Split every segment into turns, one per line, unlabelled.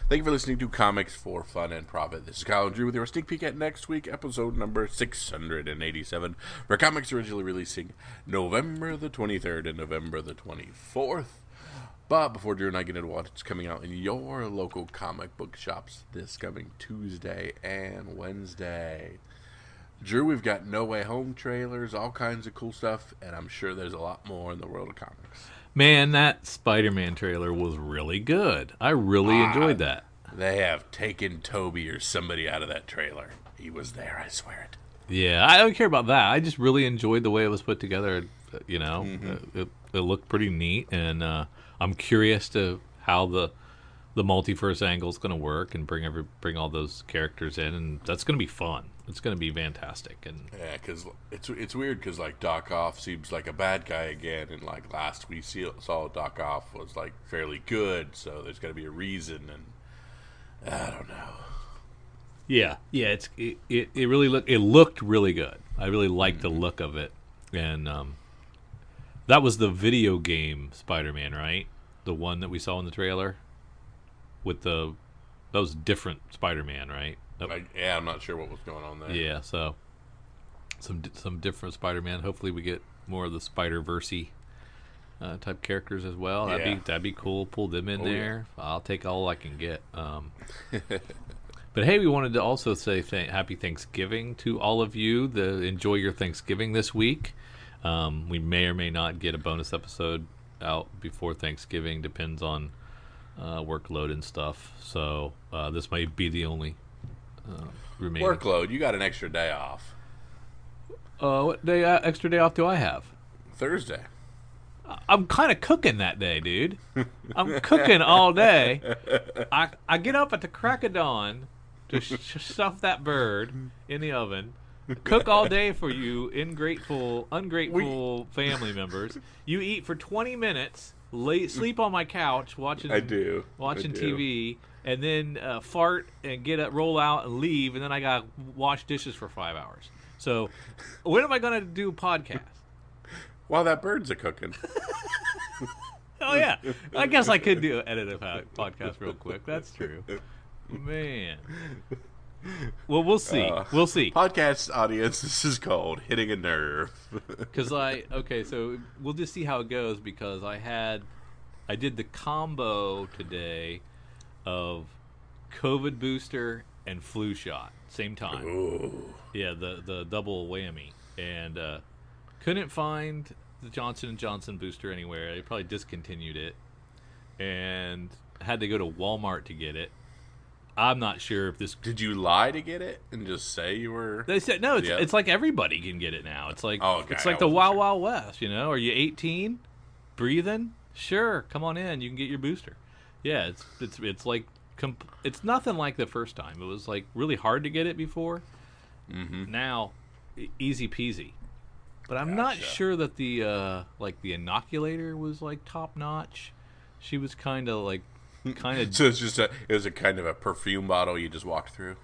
Thank you for listening to Comics for Fun and Profit. This is Kyle and Drew with your sneak peek at next week, episode number 687, for comics originally releasing November the 23rd and November the 24th. But before Drew and I get into what's coming out in your local comic book shops this coming Tuesday and Wednesday. Drew, we've got No Way Home trailers, all kinds of cool stuff, and I'm sure there's a lot more in the world of comics.
Man, that Spider-Man trailer was really good. I really enjoyed that.
They have taken Toby or somebody out of that trailer. He was there, I swear it.
Yeah, I don't care about that. I just really enjoyed the way it was put together. You know, it looked pretty neat, and I'm curious to how the multiverse angle is going to work and bring all those characters in, and that's going to be fun. It's going to be fantastic. And
yeah, because it's weird because like Doc Ock seems like a bad guy again, and like last we saw Doc Ock was like fairly good, so there's got to be a reason, and I don't know.
Yeah, it really looked really good. I really liked the look of it, and that was the video game Spider-Man, right? The one that we saw in the trailer with that was different Spider-Man, right?
Yeah, I'm not sure what was going on there.
Yeah, so some different Spider-Man. Hopefully, we get more of the Spider-Verse type characters as well.
Yeah.
That'd be cool. Pull them in there. Yeah. I'll take all I can get. But hey, we wanted to also say Happy Thanksgiving to all of you. Enjoy your Thanksgiving this week. We may or may not get a bonus episode out before Thanksgiving. Depends on workload and stuff. So this might be the only remaining
workload. You got an extra day off.
What extra day off do I have?
Thursday.
I'm kind of cooking that day, dude. I'm cooking all day. I get up at the crack of dawn to stuff that bird in the oven. Cook all day for you ungrateful family members. You eat for 20 minutes, sleep on my couch watching TV, and then fart and get up, roll out and leave, and then I got to wash dishes for 5 hours. So when am I going to do a podcast?
While that bird's a cooking.
Oh, yeah. I guess I could edit a podcast real quick. That's true. Man. Well, we'll see. We'll see.
Podcast audience, this is called hitting a nerve.
So we'll just see how it goes, because I did the combo today of COVID booster and flu shot same time.
Ooh.
Yeah, the double whammy, and couldn't find the Johnson & Johnson booster anywhere. They probably discontinued it, and had to go to Walmart to get it. I'm not sure if this.
Did you lie to get it and just say you were?
They said no. It's like everybody can get it now. It's like it's like the
Wild
Wild West. You know, are you 18, breathing? Sure, come on in. You can get your booster. Yeah, it's like it's nothing like the first time. It was like really hard to get it before.
Mm-hmm.
Now, easy peasy. But I'm not sure that the inoculator was like top notch. She was kind of.
So it's just it was a kind of a perfume bottle you just walked through.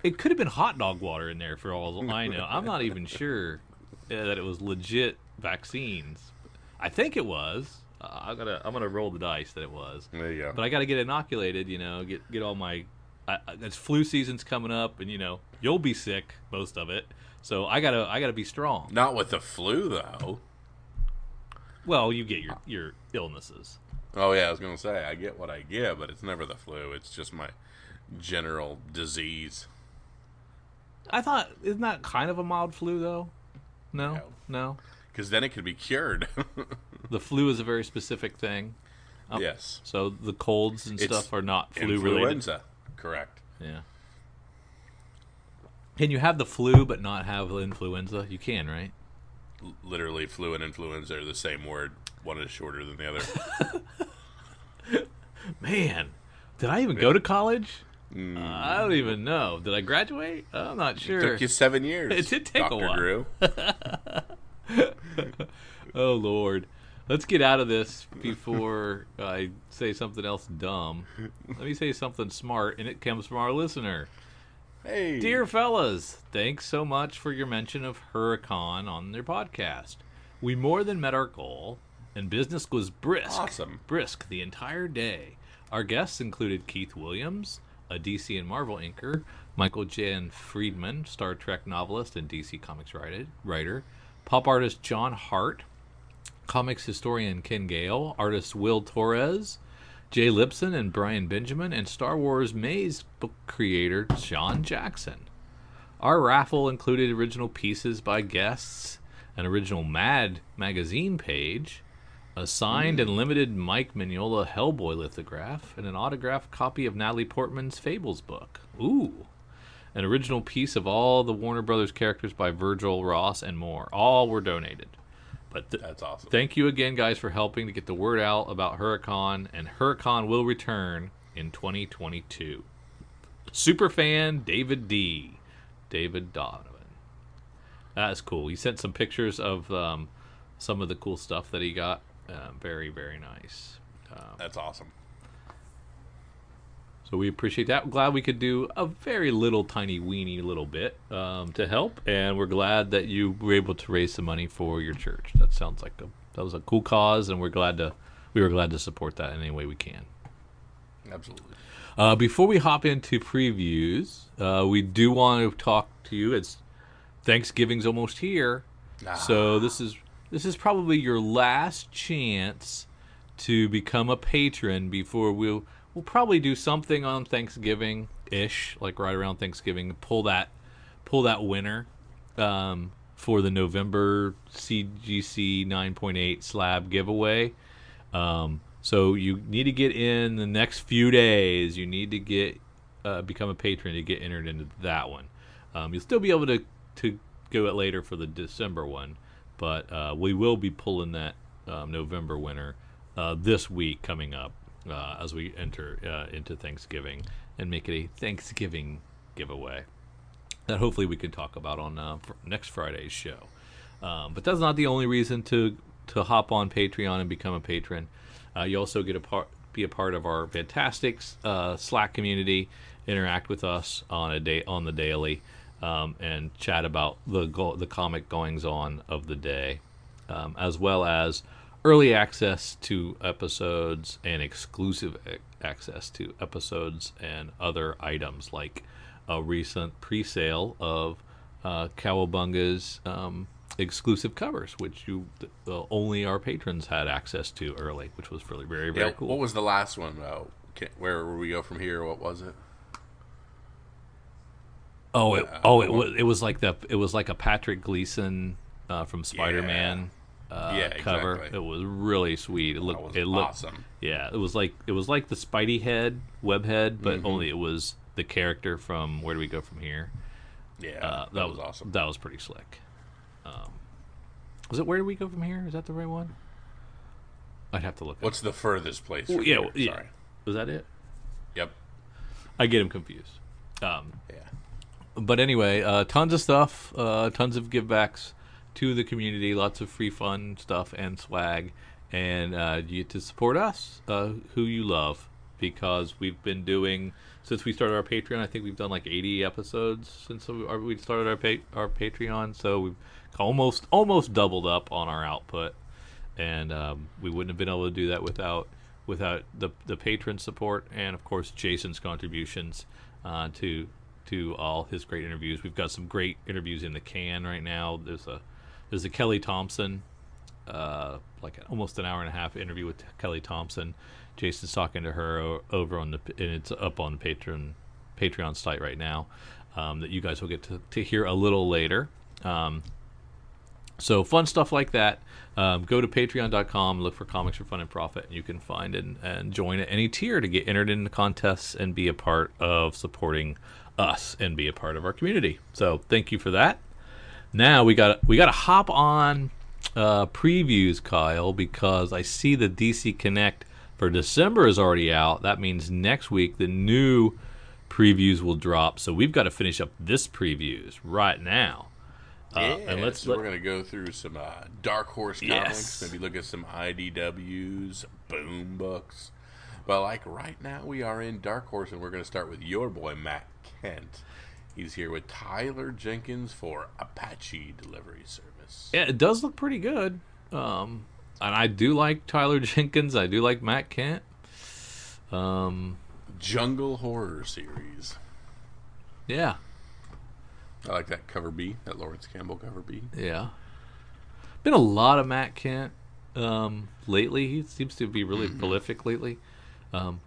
It could have been hot dog water in there for all I know. I'm not even sure that it was legit vaccines. I think it was. I'm gonna roll the dice that it was.
There you go.
But I got to get inoculated. You know, get all my. It's flu season's coming up, and you know you'll be sick most of it. So I gotta be strong.
Not with the flu though.
Well, you get your illnesses.
Oh yeah, I was gonna say I get what I get, but it's never the flu. It's just my general disease.
I thought, isn't that kind of a mild flu though? No.
Because then it could be cured.
The flu is a very specific thing.
Yes.
So the colds and stuff are not flu
influenza.
related.
Correct.
Yeah. Can you have the flu but not have influenza? You can, right?
Literally, flu and influenza are the same word. One is shorter than the other.
Man, did I even go to college? I don't even know. Did I graduate? I'm not sure.
It took you 7 years.
It did take
Dr.
a while.
Drew.
Oh, Lord. Let's get out of this before I say something else dumb. Let me say something smart, and it comes from our listener.
Hey.
Dear fellas, thanks so much for your mention of Hurricon on their podcast. We more than met our goal, and business was brisk.
Awesome.
Brisk the entire day. Our guests included Keith Williams, a DC and Marvel inker, Michael Jan Friedman, Star Trek novelist and DC Comics writer, pop artist John Hart, comics historian Ken Gale, artists Will Torres, Jay Lipson and Brian Benjamin, and Star Wars Maze book creator Sean Jackson. Our raffle included original pieces by guests, an original Mad magazine page, a signed and limited Mike Mignola Hellboy lithograph, and an autographed copy of Natalie Portman's Fables book. Ooh. An original piece of all the Warner Brothers characters by Virgil Ross and more. All were donated. But
That's awesome.
Thank you again, guys, for helping to get the word out about Hurricon, and Hurricon will return in 2022. Superfan David D. David Donovan. That is cool. He sent some pictures of some of the cool stuff that he got. Very, very nice.
That's awesome.
So we appreciate that. Glad we could do a very little, tiny, weeny little bit to help, and we're glad that you were able to raise some money for your church. That sounds like that was a cool cause, and we were glad to support that in any way we can.
Absolutely.
Before we hop into previews, we do want to talk to you. It's Thanksgiving's almost here, so this is probably your last chance to become a patron before we'll probably do something on Thanksgiving-ish, like right around Thanksgiving. Pull that winner for the November CGC 9.8 slab giveaway. So you need to get in the next few days. You need to become a patron to get entered into that one. You'll still be able to go it later for the December one, but we will be pulling that November winner this week coming up as we enter into Thanksgiving and make it a Thanksgiving giveaway that hopefully we can talk about on next Friday's show. But that's not the only reason to hop on Patreon and become a patron. You also get be a part of our fantastic Slack community, interact with us on the daily, and chat about the comic goings on of the day, as well as early access to episodes and exclusive access to episodes and other items, like a recent pre-sale of Cowabunga's exclusive covers, which only our patrons had access to early, which was really very, very cool.
What was the last one? Where will we go from here? What was it?
It was like a Patrick Gleason from Spider-Man cover.
Exactly.
It was really sweet. It looked
awesome.
Yeah, it was like the Spidey head, web head, but only it was the character from Where Do We Go From Here?
Yeah, that was awesome.
That was pretty slick. Was it Where Do We Go From Here? Is that the right one? I'd have to look.
What's the furthest place? From
yeah,
here?
yeah.
Sorry.
Was that it?
Yep.
I get them confused.
Yeah.
But anyway, tons of stuff, tons of givebacks to the community, lots of free fun stuff and swag, and you get to support us, who you love, because we've been doing, since we started our Patreon, I think we've done like 80 episodes since we started our Patreon, so we've almost doubled up on our output, and we wouldn't have been able to do that without the patron support, and of course Jason's contributions to all his great interviews. We've got some great interviews in the can right now. There's a Kelly Thompson, almost an hour and a half interview with Kelly Thompson. Jason's talking to her over and it's up on the Patreon site right now, that you guys will get to hear a little later. So fun stuff like that. Go to patreon.com, look for Comics for Fun and Profit, and you can find and join at any tier to get entered into contests and be a part of supporting us and be a part of our community. So thank you for that. Now we got to hop on previews, Kyle, because I see the DC Connect for December is already out. That means next week the new previews will drop. So we've got to finish up this previews right now.
And we're going to go through some Dark Horse comics, maybe look at some IDWs, Boom books. Well, like right now we are in Dark Horse, and we're going to start with your boy Matt Kent. He's here with Tyler Jenkins for Apache Delivery Service.
Yeah, it does look pretty good. And I do like Tyler Jenkins. I do like Matt Kent.
Jungle Horror Series.
Yeah.
I like that cover B, that Lawrence Campbell cover B.
Yeah. Been a lot of Matt Kent lately. He seems to be really prolific lately. I'm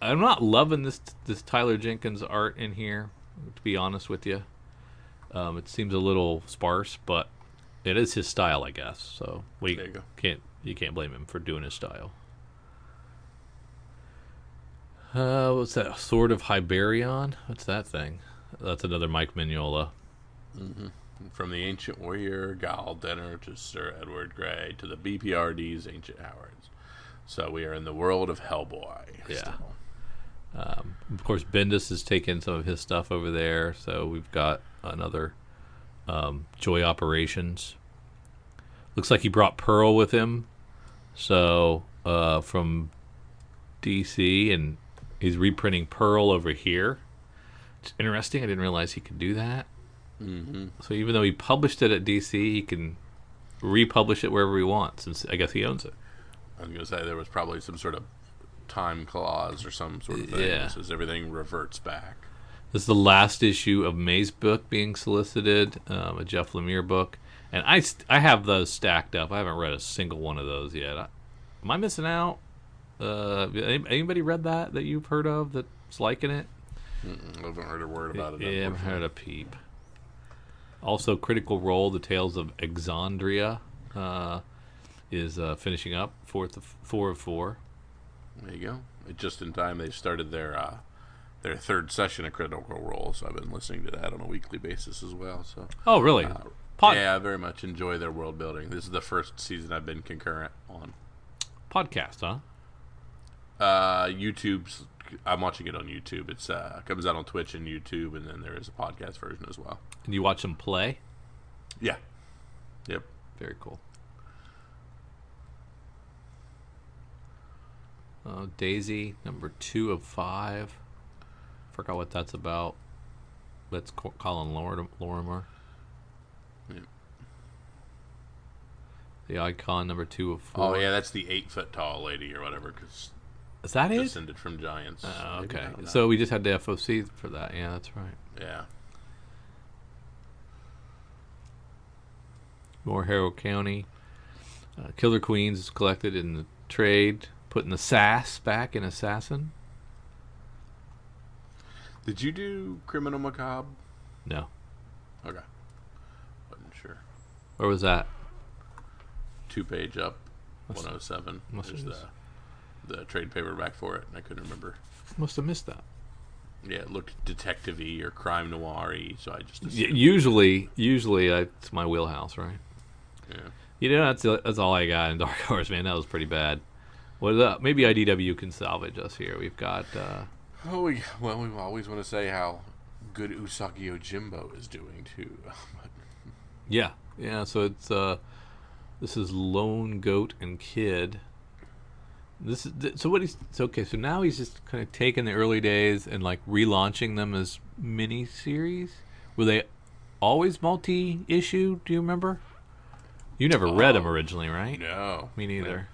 not loving this Tyler Jenkins art in here, to be honest with you. It seems a little sparse, but it is his style, I guess. So you can't blame him for doing his style. What's that? Sword of Hyberion? What's that thing? That's another Mike Mignola.
Mm-hmm. From the Ancient Warrior, Gal Denner, to Sir Edward Grey, to the BPRD's Ancient Howards. So we are in the world of Hellboy.
Yeah. Of course, Bendis has taken some of his stuff over there. So we've got another Joy Operations. Looks like he brought Pearl with him. So from DC, and he's reprinting Pearl over here. It's interesting. I didn't realize he could do that.
Mm-hmm.
So even though he published it at DC, he can republish it wherever he wants, since I guess he owns it.
I was going to say there was probably some sort of time clause or some sort of thing.
Yeah.
So everything reverts back.
This is the last issue of May's book being solicited, a Jeff Lemire book. And I have those stacked up. I haven't read a single one of those yet. Am I missing out? Anybody read that you've heard of that's liking it?
I haven't heard a word about it.
Yeah, I haven't heard a peep. Also, Critical Role, The Tales of Exandria, is finishing up, 4 of 4.
There you go. Just in time, they started their third session of Critical Role, so I've been listening to that on a weekly basis as well. So.
Oh, really?
Yeah, I very much enjoy their world building. This is the first season I've been concurrent on.
Podcast, huh?
YouTube's. I'm watching it on YouTube. It's comes out on Twitch and YouTube, and then there is a podcast version as well.
And you watch them play?
Yeah. Yep.
Very cool. Daisy, number 2 of 5. Forgot what that's about. That's Colin Lorimer.
Yep.
The Icon, number 2 of 4.
Oh yeah, that's the 8-foot tall lady or whatever. Cause
is that it?
Descended from giants.
Oh, okay. So we just had the FOC for that. Yeah, that's right.
Yeah.
More Harrow County. Killer Queens is collected in the trade. Putting the Sass back in Assassin.
Did you do Criminal Macabre?
No.
Okay. Wasn't sure.
Where was that?
2-page up. 107. There's the trade paperback for it, and I couldn't remember.
Must have missed that.
Yeah, it looked detective-y or crime noir-y, so I just assumed.
Usually it's my wheelhouse, right?
Yeah.
That's all I got in Dark Horse, man. That was pretty bad. Maybe IDW can salvage us here. We've got.
We always want to say how good Usagi Yojimbo is doing too.
Yeah. So it's this is Lone Goat and Kid. So now he's just kind of taking the early days and like relaunching them as mini series. Were they always multi-issue? Do you remember? You never read them originally, right?
No,
me neither.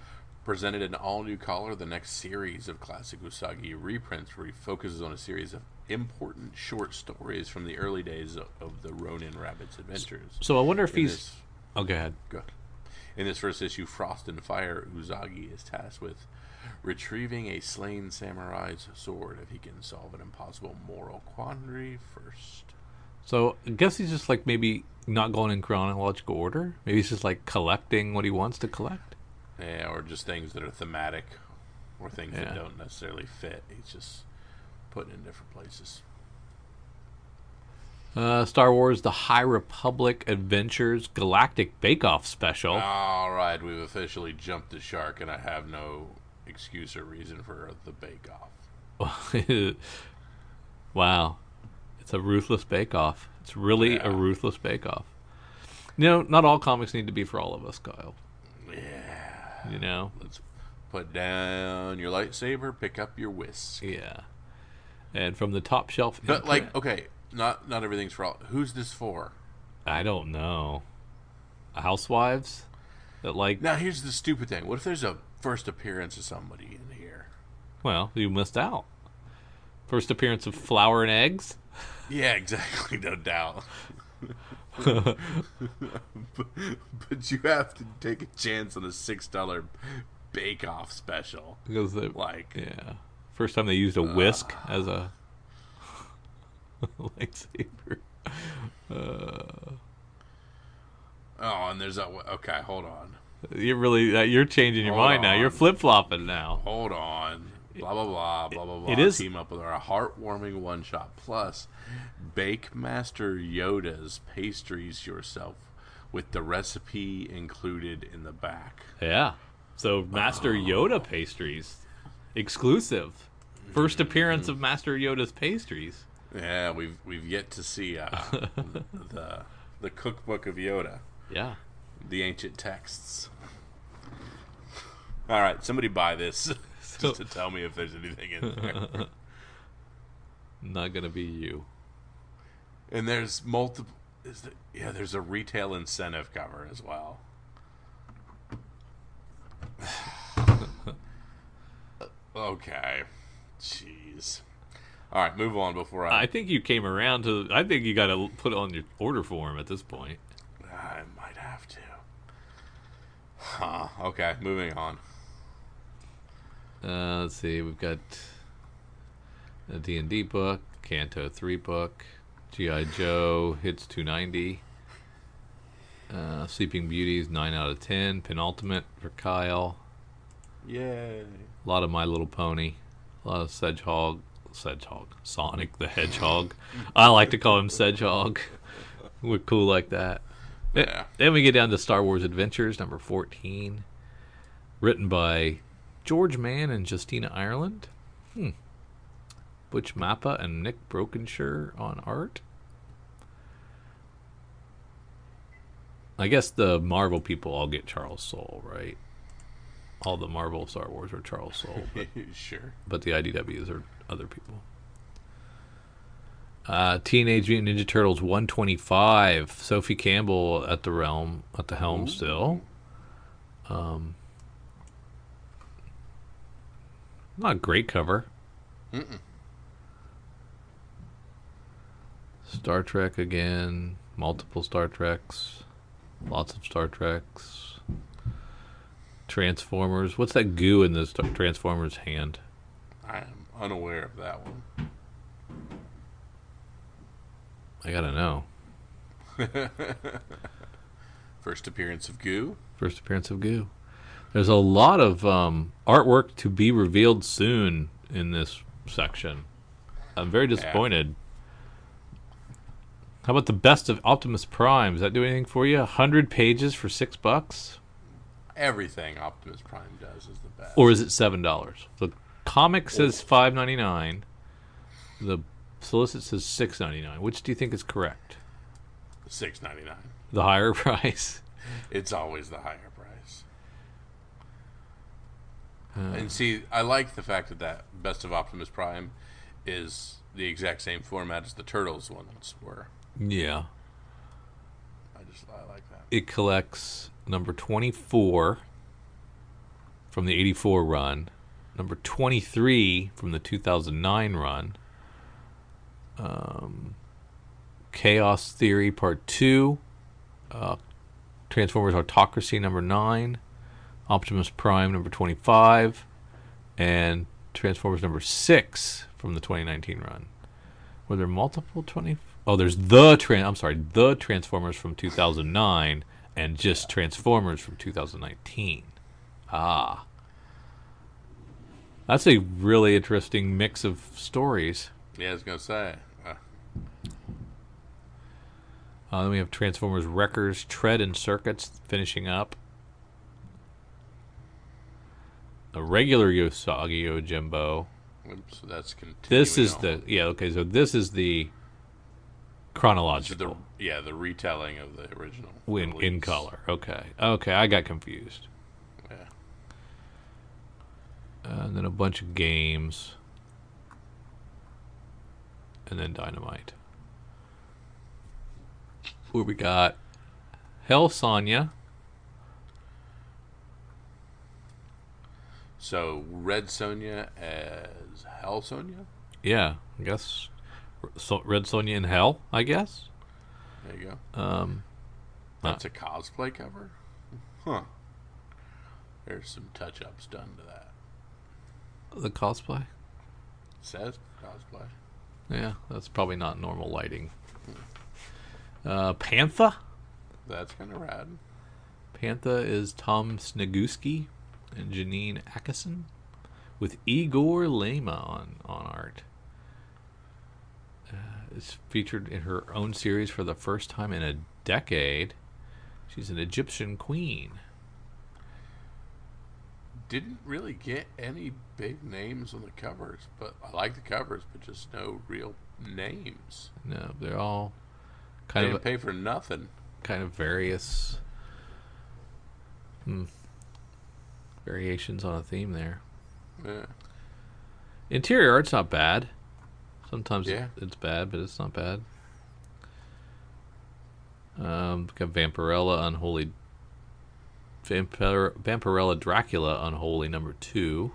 Presented an all-new color, the next series of classic Usagi reprints, where he focuses on a series of important short stories from the early days of the Ronin Rabbit's adventures.
So I wonder if he's. Oh, go ahead.
Go. In this first issue, Frost and Fire, Usagi is tasked with retrieving a slain samurai's sword if he can solve an impossible moral quandary first.
So I guess he's just like maybe not going in chronological order. Maybe he's just like collecting what he wants to collect.
Yeah, or just things that are thematic, or things that don't necessarily fit. He's just putting in different places.
Star Wars: The High Republic Adventures Galactic Bake Off Special.
All right, we've officially jumped the shark, and I have no excuse or reason for the Bake Off.
Wow, it's a ruthless Bake Off. It's really a ruthless Bake Off. Not all comics need to be for all of us, Kyle.
Yeah. Let's put down your lightsaber, pick up your whisk.
Yeah. And from the top shelf.
But not everything's for all. Who's this for?
I don't know. Housewives that like.
Now here's the stupid thing. What if there's a first appearance of somebody in here?
Well, you missed out. First appearance of Flour and Eggs.
Yeah, exactly, no doubt. but you have to take a chance on a $6 bake-off special.
Because
Like,
yeah, first time they used a whisk as a lightsaber.
oh, and there's a okay. Hold on,
You're changing your
Hold
mind now. You're
on.
flip flopping now.
hold on. Blah blah blah blah blah blah.
It is-
Team up with our heartwarming one shot plus bake Master Yoda's pastries yourself with the recipe included in the back.
Yeah. So Master Yoda pastries, exclusive. First appearance of Master Yoda's pastries.
Yeah, we've yet to see the cookbook of Yoda,
Yeah.
the ancient texts. All right, somebody buy this just to tell me if there's anything in there.
Not gonna be you.
And there's multiple. There's a retail incentive cover as well. Okay, jeez. All right, move on before
I think you came around to. I think you got to put it on your order form at this point.
I might have to. Huh. Okay, moving on.
Let's see. We've got a D&D book, Canto 3 book, G.I. Joe Hits 290, Sleeping Beauties 9 out of 10, Penultimate for Kyle.
Yay.
A lot of My Little Pony, a lot of Sonic the Hedgehog. I like to call him Sedgehog. We're cool like that.
Yeah.
Then we get down to Star Wars Adventures, number 14, written by George Mann and Justina Ireland. Butch Mappa and Nick Brokenshire on art. I guess the Marvel people all get Charles Soule, right? All the Marvel Star Wars are Charles Soule,
Sure.
but the IDWs are other people. Teenage Mutant Ninja Turtles 125. Sophie Campbell at the helm
Ooh.
still. Not a great cover.
Mm-mm.
Star Trek again. Multiple Star Treks. Lots of Star Treks. Transformers. What's that goo in the Transformers hand?
I am unaware of that one.
I gotta know.
First appearance of goo.
First appearance of goo. There's a lot of artwork to be revealed soon in this section. I'm very disappointed. How about the best of Optimus Prime? Does that do anything for you? 100 pages for $6?
Everything Optimus Prime does is the best.
Or is it $7? The comic says $5.99. The solicit says $6.99. Which do you think is correct?
$6.99.
The higher price.
It's always the higher price. And see, I like the fact that Best of Optimus Prime is the exact same format as the Turtles ones were.
Yeah.
I like that.
It collects number 24 from the 84 run, number 23 from the 2009 run, Chaos Theory Part 2, Transformers Autocracy number 9, Optimus Prime number 25, and Transformers number 6 from the 2019 run. Were there multiple 20? Oh, there's the Transformers from 2009 and just Transformers from 2019. Ah. That's a really interesting mix of stories.
Yeah, I was going to say.
Then we have Transformers Wreckers, Tread and Circuits finishing up. A regular Usagi Yojimbo.
Oops, so that's continuing.
This is
on.
so this is the chronological.
The retelling of the original.
In
release.
color. Okay, I got confused.
Yeah.
And then a bunch of games. And then Dynamite. Where we got Hell Sonya.
So Red Sonja as Hell Sonja.
Yeah, I guess Red Sonja in Hell. I guess.
There you go.
Um,
That's a cosplay cover. Huh. There's some touch-ups done to that.
the cosplay.
It says cosplay.
Yeah, that's probably not normal lighting. Panther.
That's kind of rad.
Panther is Tom Sneguski and Janine Ackerson with Igor Lema on art. It's featured in her own series for the first time in a decade. She's an Egyptian queen.
Didn't really get any big names on the covers, but I like the covers, but just no real names.
No, they're all
They
kind
didn't
of
pay for nothing.
various variations on a theme there.
Yeah.
Interior art's not bad. Sometimes
Yeah.
it's bad, but it's not bad. Got Vampirella Dracula Unholy #2.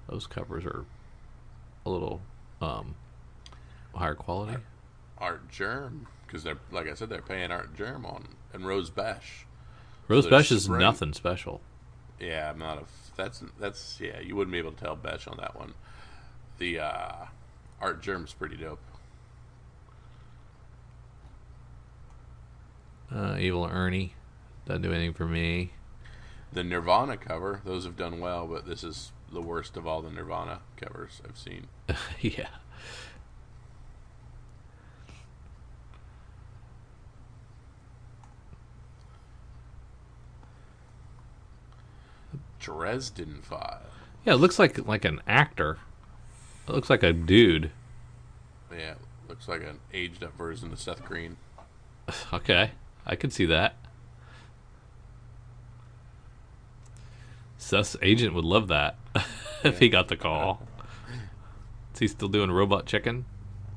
Those covers are a little higher quality.
Art Germ, because they're, like I said, they're paying Art Germ on, and Rose Besh.
Rose
So
Besh is
spring-
nothing special.
Yeah, I'm not a. That's yeah. You wouldn't be able to tell Besh on that one. The Art Germ's pretty dope.
Evil Ernie doesn't do anything for me.
The Nirvana cover, those have done well, but this is the worst of all the Nirvana covers I've seen.
Yeah.
Dresden Files.
Yeah, it looks like an actor. It looks like a dude.
Yeah, looks like an aged up version of Seth Green.
Okay, I can see that. Seth's agent would love that if he got the call. Is he still doing Robot Chicken?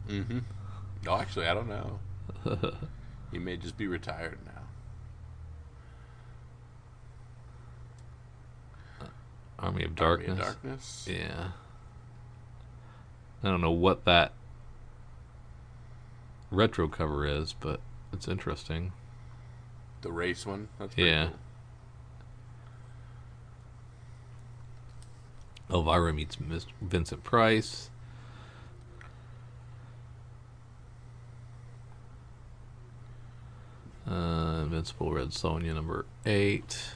Mm-hmm. Oh, actually, I don't know. He may just be retired now.
Army of
Army
Darkness.
of Darkness.
Yeah. I don't know what that retro cover is, but it's interesting.
The race one. That's pretty
Yeah.
cool.
Elvira meets Vincent Price. Invincible Red Sonja #8.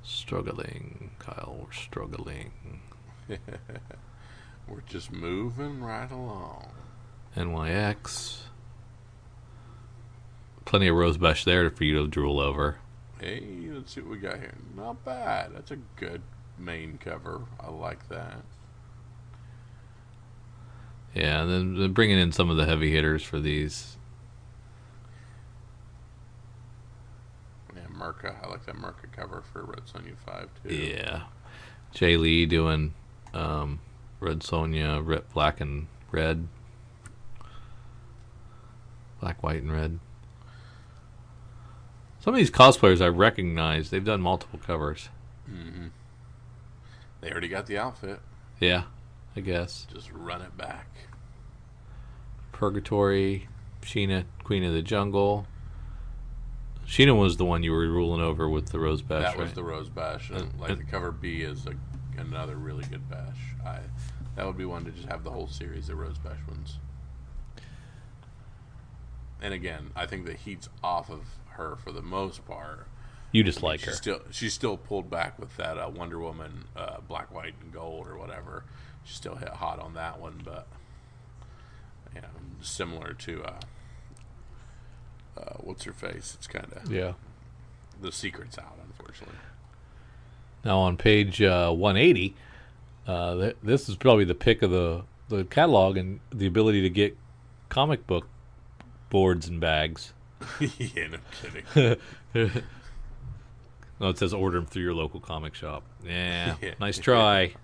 Struggling, Kyle. We're struggling.
We're just moving right along.
NYX. Plenty of Rose Besh there for you to drool over.
Hey, let's see what we got here. Not bad. That's a good main cover. I like that.
Yeah, and then bringing in some of the heavy hitters for these.
Yeah, Merca. I like that Merca cover for Red Sonja 5 too.
Yeah. Jay Lee doing Red Sonja, black and red. Black, white, and red. Some of these cosplayers I recognize. They've done multiple covers.
Mm-hmm. They already got the outfit.
Yeah, I guess.
Just run it back.
Purgatory, Sheena, Queen of the Jungle. Sheena was the one you were ruling over with the Rose Bash,
That was
right?
the Rose Bash. And like the cover B is another really good bash. That would be one to just have the whole series of Rose Bash ones. And again, I think the heat's off of her for the most part.
You just like her.
She's still pulled back with that Wonder Woman black, white, and gold or whatever. She's still hit hot on that one, but you know, similar to what's her face? It's kind of the secret's out, unfortunately.
Now on page 180, this is probably the pick of the catalog and the ability to get comic book boards and bags.
Yeah, no kidding.
No, it says order them through your local comic shop. Yeah,
Yeah.
nice try.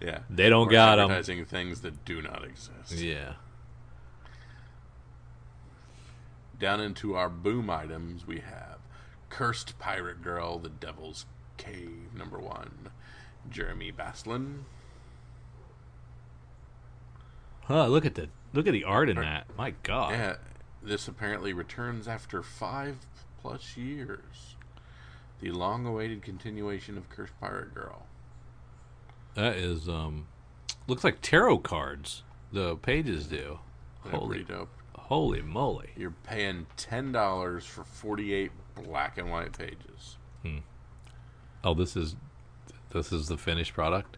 Yeah,
They don't
We're
got them.
advertising things that do not exist.
Yeah.
Down into our boom items, we have Cursed Pirate Girl, The Devil's Cave, #1. Jeremy Baslin.
Huh, look at the art in that. My God.
Yeah, this apparently returns after 5+ years. The long-awaited continuation of Cursed Pirate Girl.
That is looks like tarot cards. The pages do.
Pretty dope.
Holy moly.
You're paying $10 for 48 black and white pages.
Oh, this is the finished product?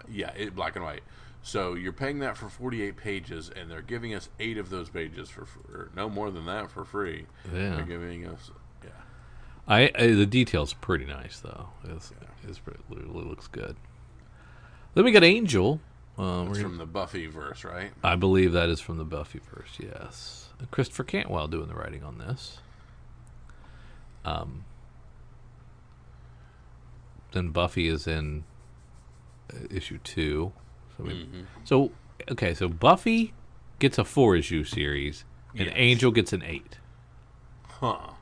Yeah, black and white. So you're paying that for 48 pages, and they're giving us 8 of those pages or no more than that for free.
Yeah.
They're giving us,
The detail's pretty it looks good. Then we got Angel.
It's from the Buffy verse, right?
I believe that is from the Buffy verse, yes. Christopher Cantwell doing the writing on this. Then Buffy is in issue 2. So Buffy gets a 4-issue series, and
Yes.
Angel gets an 8.
Huh.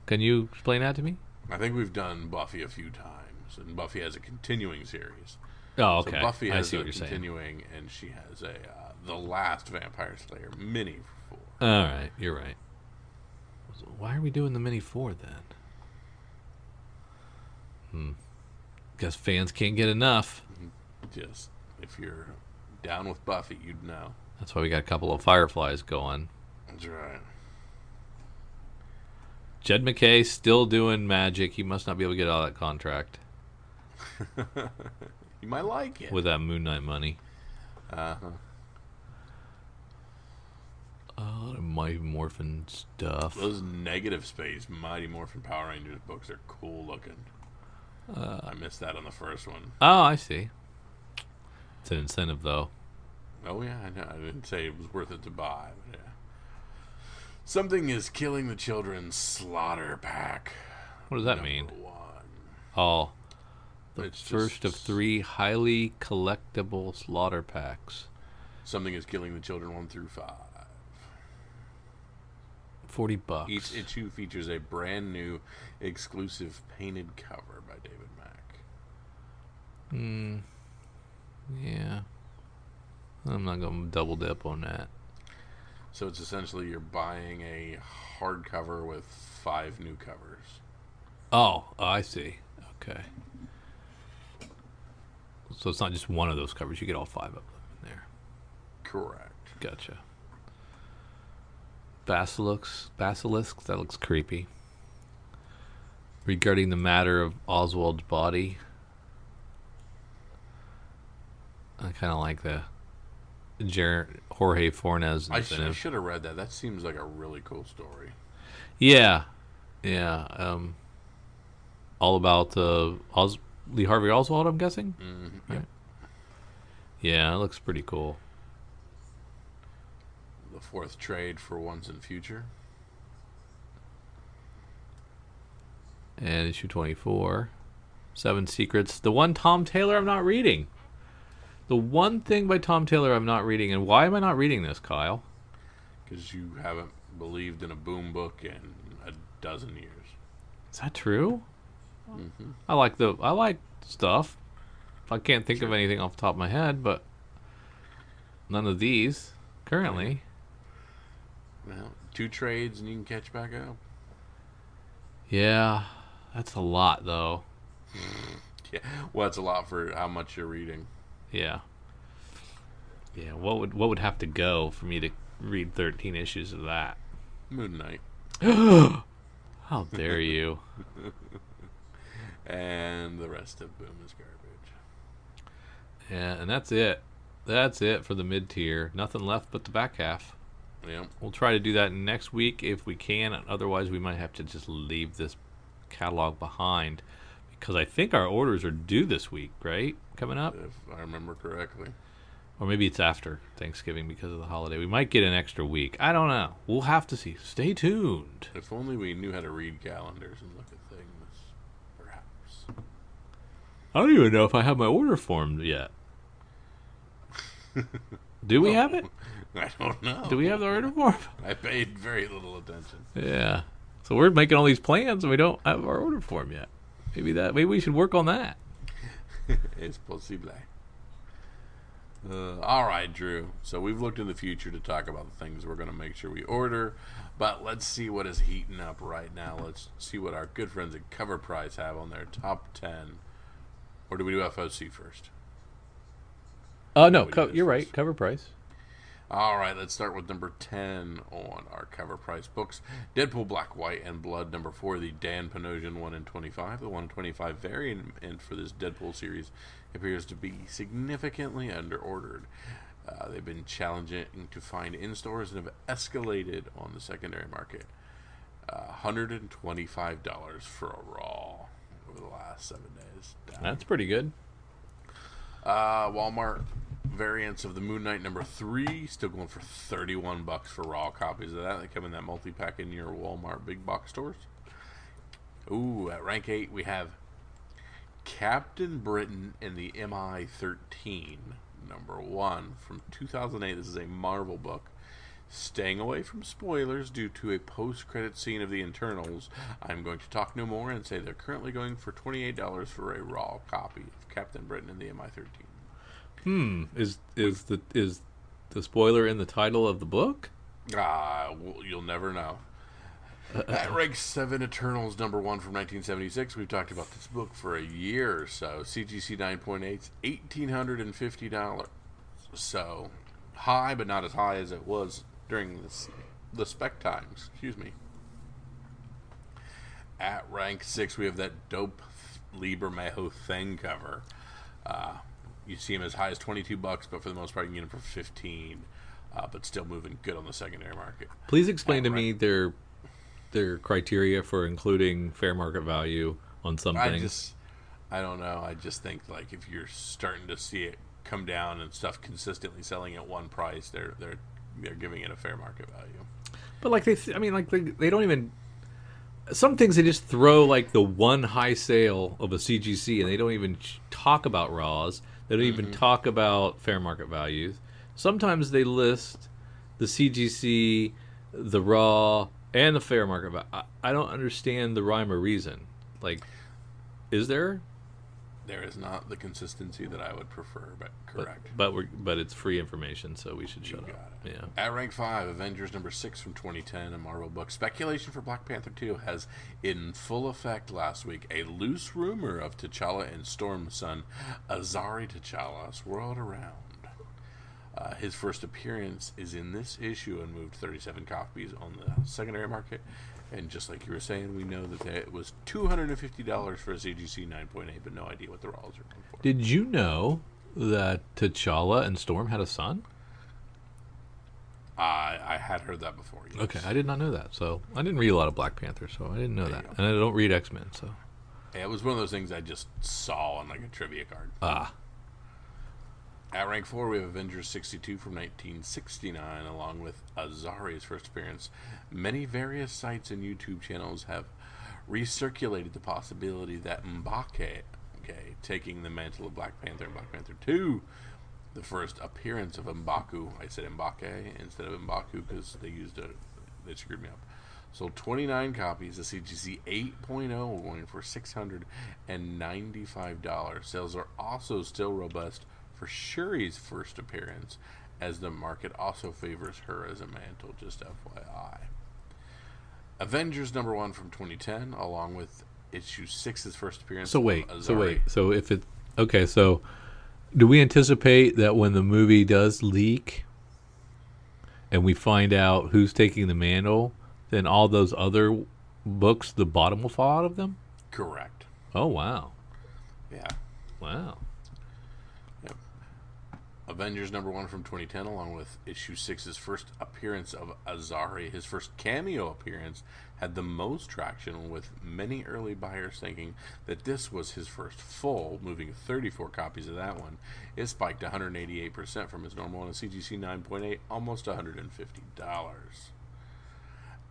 Can you explain that to me?
I think we've done Buffy a few times, and Buffy has a continuing series.
Oh, okay.
So Buffy
I
has
see
a
what you're saying.
continuing, and she has a The Last Vampire Slayer mini for 4.
All right, you're right. Why are we doing the mini 4 then? Guess fans can't get enough.
Just, if you're down with Buffy, you'd know.
That's why we got a couple of Fireflies going.
That's right.
Jed McKay still doing magic. He must not be able to get out of that contract
You might like it.
with that Moon Knight money.
Uh-huh.
A lot of Mighty Morphin stuff.
Those Negative Space Mighty Morphin Power Rangers books are cool looking. I missed that on the first one.
Oh, I see. It's an incentive, though.
Oh, yeah, I know. I didn't say it was worth it to buy, but yeah. Something is Killing the Children Slaughter Pack.
What does that mean?
#1.
Oh, the
It's
first of
just
3 highly collectible slaughter packs.
Something is Killing the Children 1 through 5.
$40.
Each issue features a brand new exclusive painted cover by David Mack.
Yeah. I'm not going to double dip on that.
So it's essentially you're buying a hardcover with 5 new covers.
Oh, I see. Okay. So it's not just one of those covers. You get all 5 of them in there.
Correct.
Gotcha. Basilisk, that looks creepy. Regarding the matter of Oswald's body, I kind of like the Jorge Fornes
I
incentive.
should have read that. That seems like a really cool story.
Yeah. All about Lee Harvey Oswald, I'm guessing?
Mm-hmm.
Right. Yeah, it looks pretty cool.
The 4th trade for Once and Future.
And issue 24. 7 Secrets. The one Tom Taylor I'm not reading. The one thing by Tom Taylor I'm not reading. And why am I not reading this, Kyle?
Because you haven't believed in a boom book in a dozen years.
Is that true?
Mm-hmm.
I like stuff. I can't think of anything off the top of my head, but none of these currently.
Well, 2 trades and you can catch back up.
Yeah, that's a lot though.
Yeah, well, that's a lot for how much you're reading.
Yeah. What would have to go for me to read 13 issues of that?
Moon Knight.
How dare you?
And the rest of Boom is garbage.
Yeah, and that's it. That's it for the mid tier. Nothing left but the back half.
Yeah.
We'll try to do that next week if we can. Otherwise, we might have to just leave this catalog behind because I think our orders are due this week, right? Coming up?
If I remember correctly.
Or maybe it's after Thanksgiving because of the holiday. We might get an extra week. I don't know. We'll have to see. Stay tuned.
If only we knew how to read calendars and look at things, perhaps.
I don't even know if I have my order form yet. Do we have it?
I don't know.
Do we have the order form?
I paid very little attention.
Yeah. So we're making all these plans and we don't have our order form yet. Maybe we should work on that.
It's possible. All right, Drew. So we've looked in the future to talk about the things we're going to make sure we order, but let's see what is heating up right now. Let's see what our good friends at Cover Price have on their top 10. Or do we do FOC first?
No, you're right. Cover Price.
All right, let's start with number 10 on our Cover Price books. Deadpool Black, White, and Blood. Number 4, the Dan Panosian 1 in 25. The 1 in 25 variant for this Deadpool series appears to be significantly underordered. They've been challenging to find in stores and have escalated on the secondary market. $125 for a Raw over the last 7 days.
That's pretty good.
Walmart variants of the Moon Knight number 3 still going for $31 for raw copies of that. They come in that multi-pack in your Walmart big box stores. Ooh, at rank 8 we have Captain Britain and the MI-13 number 1 from 2008. This is a Marvel book. Staying away from spoilers due to a post-credit scene of the Internals, I'm going to talk no more and say they're currently going for $28 for a raw copy of Captain Britain and the MI-13.
Is the spoiler in the title of the book?
Well, you'll never know. At rank 7, Eternals number 1 from 1976. We've talked about this book for a year or so. CGC 9.8's $1,850. So high, but not as high as it was during the spec times. Excuse me. At rank 6, we have that dope Liber Mejo Thing cover. You see them as high as $22, but for the most part, you can get them for $15. But still moving good on the secondary market.
Please explain to me their criteria for including fair market value on some things.
I don't know. I just think like if you're starting to see it come down and stuff consistently selling at one price, they're giving it a fair market value.
But like they don't even. Some things they just throw like the one high sale of a CGC, and they don't even talk about raws. They don't even talk about fair market values. Sometimes they list the CGC, the raw, and the fair market value. I don't understand the rhyme or reason. Like, is there?
There is not the consistency that I would prefer, but correct.
But it's free information, so we should shut up.
It.
Yeah.
At rank 5, Avengers number 6 from 2010, a Marvel book. Speculation for Black Panther 2 has in full effect last week. A loose rumor of T'Challa and Storm's son, Azari T'Challa, swirled around. His first appearance is in this issue and moved 37 copies on the secondary market. And just like you were saying, we know that it was $250 for a CGC 9.8, but no idea what the raws are going for.
Did you know that T'Challa and Storm had a son?
I had heard that before. Yes.
Okay, I did not know that. So I didn't read a lot of Black Panther, so I didn't know that. And I don't read X-Men, so.
Yeah, it was one of those things I just saw on like a trivia card. At rank 4, we have Avengers 62 from 1969, along with Azari's first appearance. Many various sites and YouTube channels have recirculated the possibility that M'Baku, taking the mantle of Black Panther in Black Panther 2, the first appearance of M'Baku. I said M'Baku instead of M'Baku because they screwed me up. Sold 29 copies of CGC 8.0, going for $695. Sales are also still robust for Shuri's first appearance, as the market also favors her as a mantle, just FYI. Avengers number 1 from 2010, along with issue 6's first appearance.
So wait. So if it so do we anticipate that when the movie does leak and we find out who's taking the mantle, then all those other books, the bottom will fall out of them?
Correct.
Oh wow.
Yeah.
Wow.
Avengers number 1 from 2010, along with issue 6's first appearance of Azari. His first cameo appearance had the most traction, with many early buyers thinking that this was his first full, moving 34 copies of that one. It spiked 188% from his normal on a CGC 9.8, almost $150.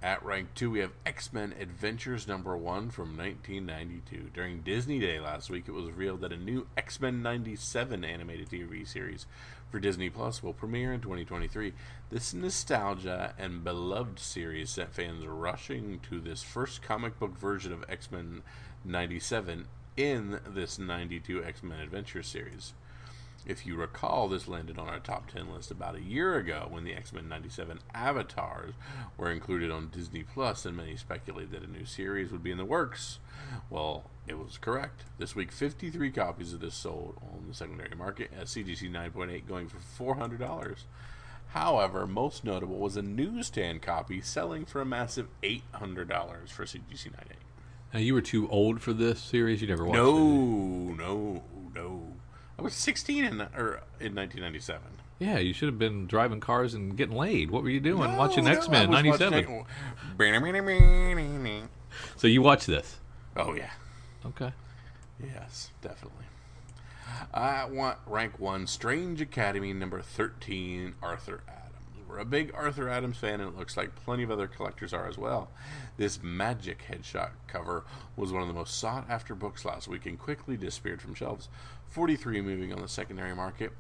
At rank 2, we have X-Men Adventures #1 from 1992. During Disney Day last week, it was revealed that a new X-Men 97 animated TV series for Disney Plus will premiere in 2023. This nostalgia and beloved series sent fans rushing to this first comic book version of X-Men 97 in this 92 X-Men Adventures series. If you recall, this landed on our top 10 list about a year ago when the X-Men 97 avatars were included on Disney Plus, and many speculated that a new series would be in the works. Well, it was correct. This week, 53 copies of this sold on the secondary market at CGC 9.8, going for $400. However, most notable was a newsstand copy selling for a massive $800 for CGC 9.8.
Now, you were too old for this series? You never watched it?
No. I was 16 in 1997.
Yeah, you should have been driving cars and getting laid. What were you doing watching X-Men 97? So you watched this?
Oh, yeah.
Okay.
Yes, definitely. I want rank 1, Strange Academy #13, Arthur Adams. We're a big Arthur Adams fan, and it looks like plenty of other collectors are as well. This magic headshot cover was one of the most sought-after books last week and quickly disappeared from shelves. 43 moving on the secondary market.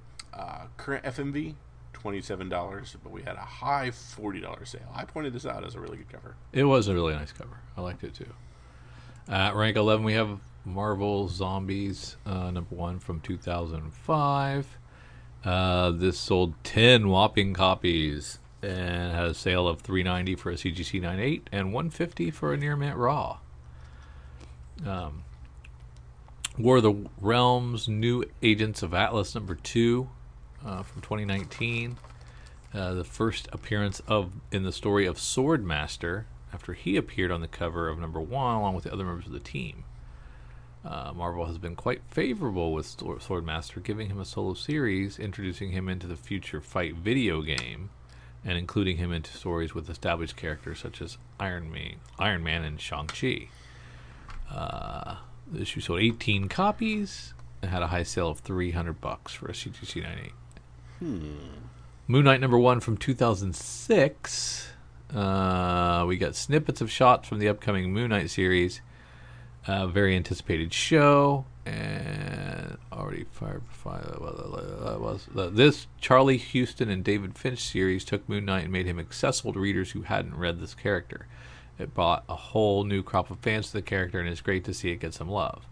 Current FMV, $27, but we had a high $40 sale. I pointed this out as a really good cover.
It was a really nice cover. I liked it too. At rank 11, we have Marvel Zombies #1 from 2005. This sold 10 whopping copies and had a sale of $390 for a CGC 9.8 and $150 for a Near Mint Raw. War of the Realms, New Agents of Atlas #2 from 2019. The first appearance in the story of Swordmaster after he appeared on the cover of #1 along with the other members of the team. Marvel has been quite favorable with Swordmaster, giving him a solo series, introducing him into the Future Fight video game, and including him into stories with established characters such as Iron Man and Shang-Chi. The issue sold 18 copies and had a high sale of $300 for a CGC 9.8. Moon Knight #1 from 2006. We got snippets of shots from the upcoming Moon Knight series. Very anticipated show, and already this Charlie Houston and David Finch series took Moon Knight and made him accessible to readers who hadn't read this character. It brought a whole new crop of fans to the character, and it's great to see it get some love.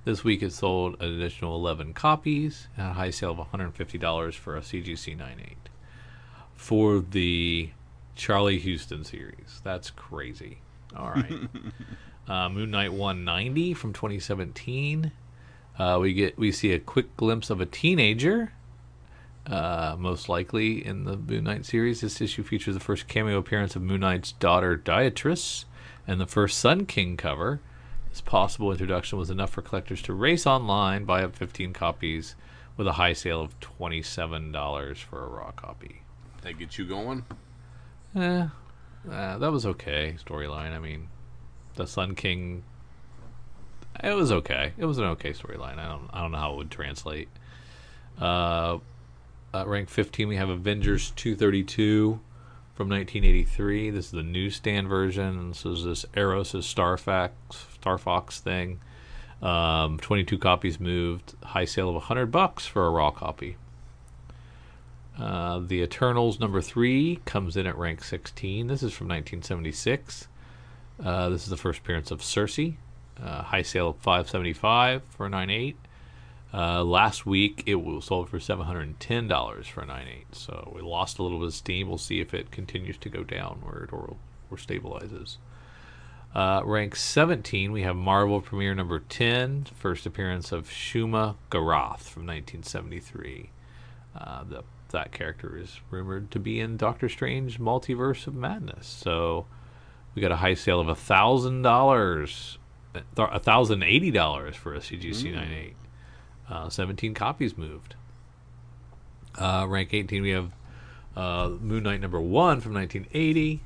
This week it sold an additional 11 copies and had a high sale of $150 for a CGC 9.8 for the Charlie Houston series. That's crazy. All right. Moon Knight 190 from 2017. We see a quick glimpse of a teenager, most likely in the Moon Knight series. This issue features the first cameo appearance of Moon Knight's daughter Beatrice and the first Sun King cover. This possible introduction was enough for collectors to race online, buy up 15 copies with a high sale of $27 for a raw copy.
That get you going?
That was okay storyline. I mean, the Sun King, it was okay. It was an okay storyline. I don't know how it would translate. At rank 15, we have Avengers 232 from 1983. This is the newsstand version. This is this Eros' Star Fox thing. 22 copies moved. High sale of $100 for a raw copy. The Eternals #3 comes in at rank 16. This is from 1976. This is the first appearance of Cersei. High sale of $575 for a 9.8. Last week it was sold for $710 for a 9.8. So we lost a little bit of steam. We'll see if it continues to go downward or stabilizes. Rank 17, we have Marvel Premiere #10, first appearance of Shuma Gorath from 1973. That character is rumored to be in Doctor Strange Multiverse of Madness. So we got a high sale of $1,080 for a CGC 9.8. 17 copies moved. Rank 18, we have Moon Knight #1 from 1980.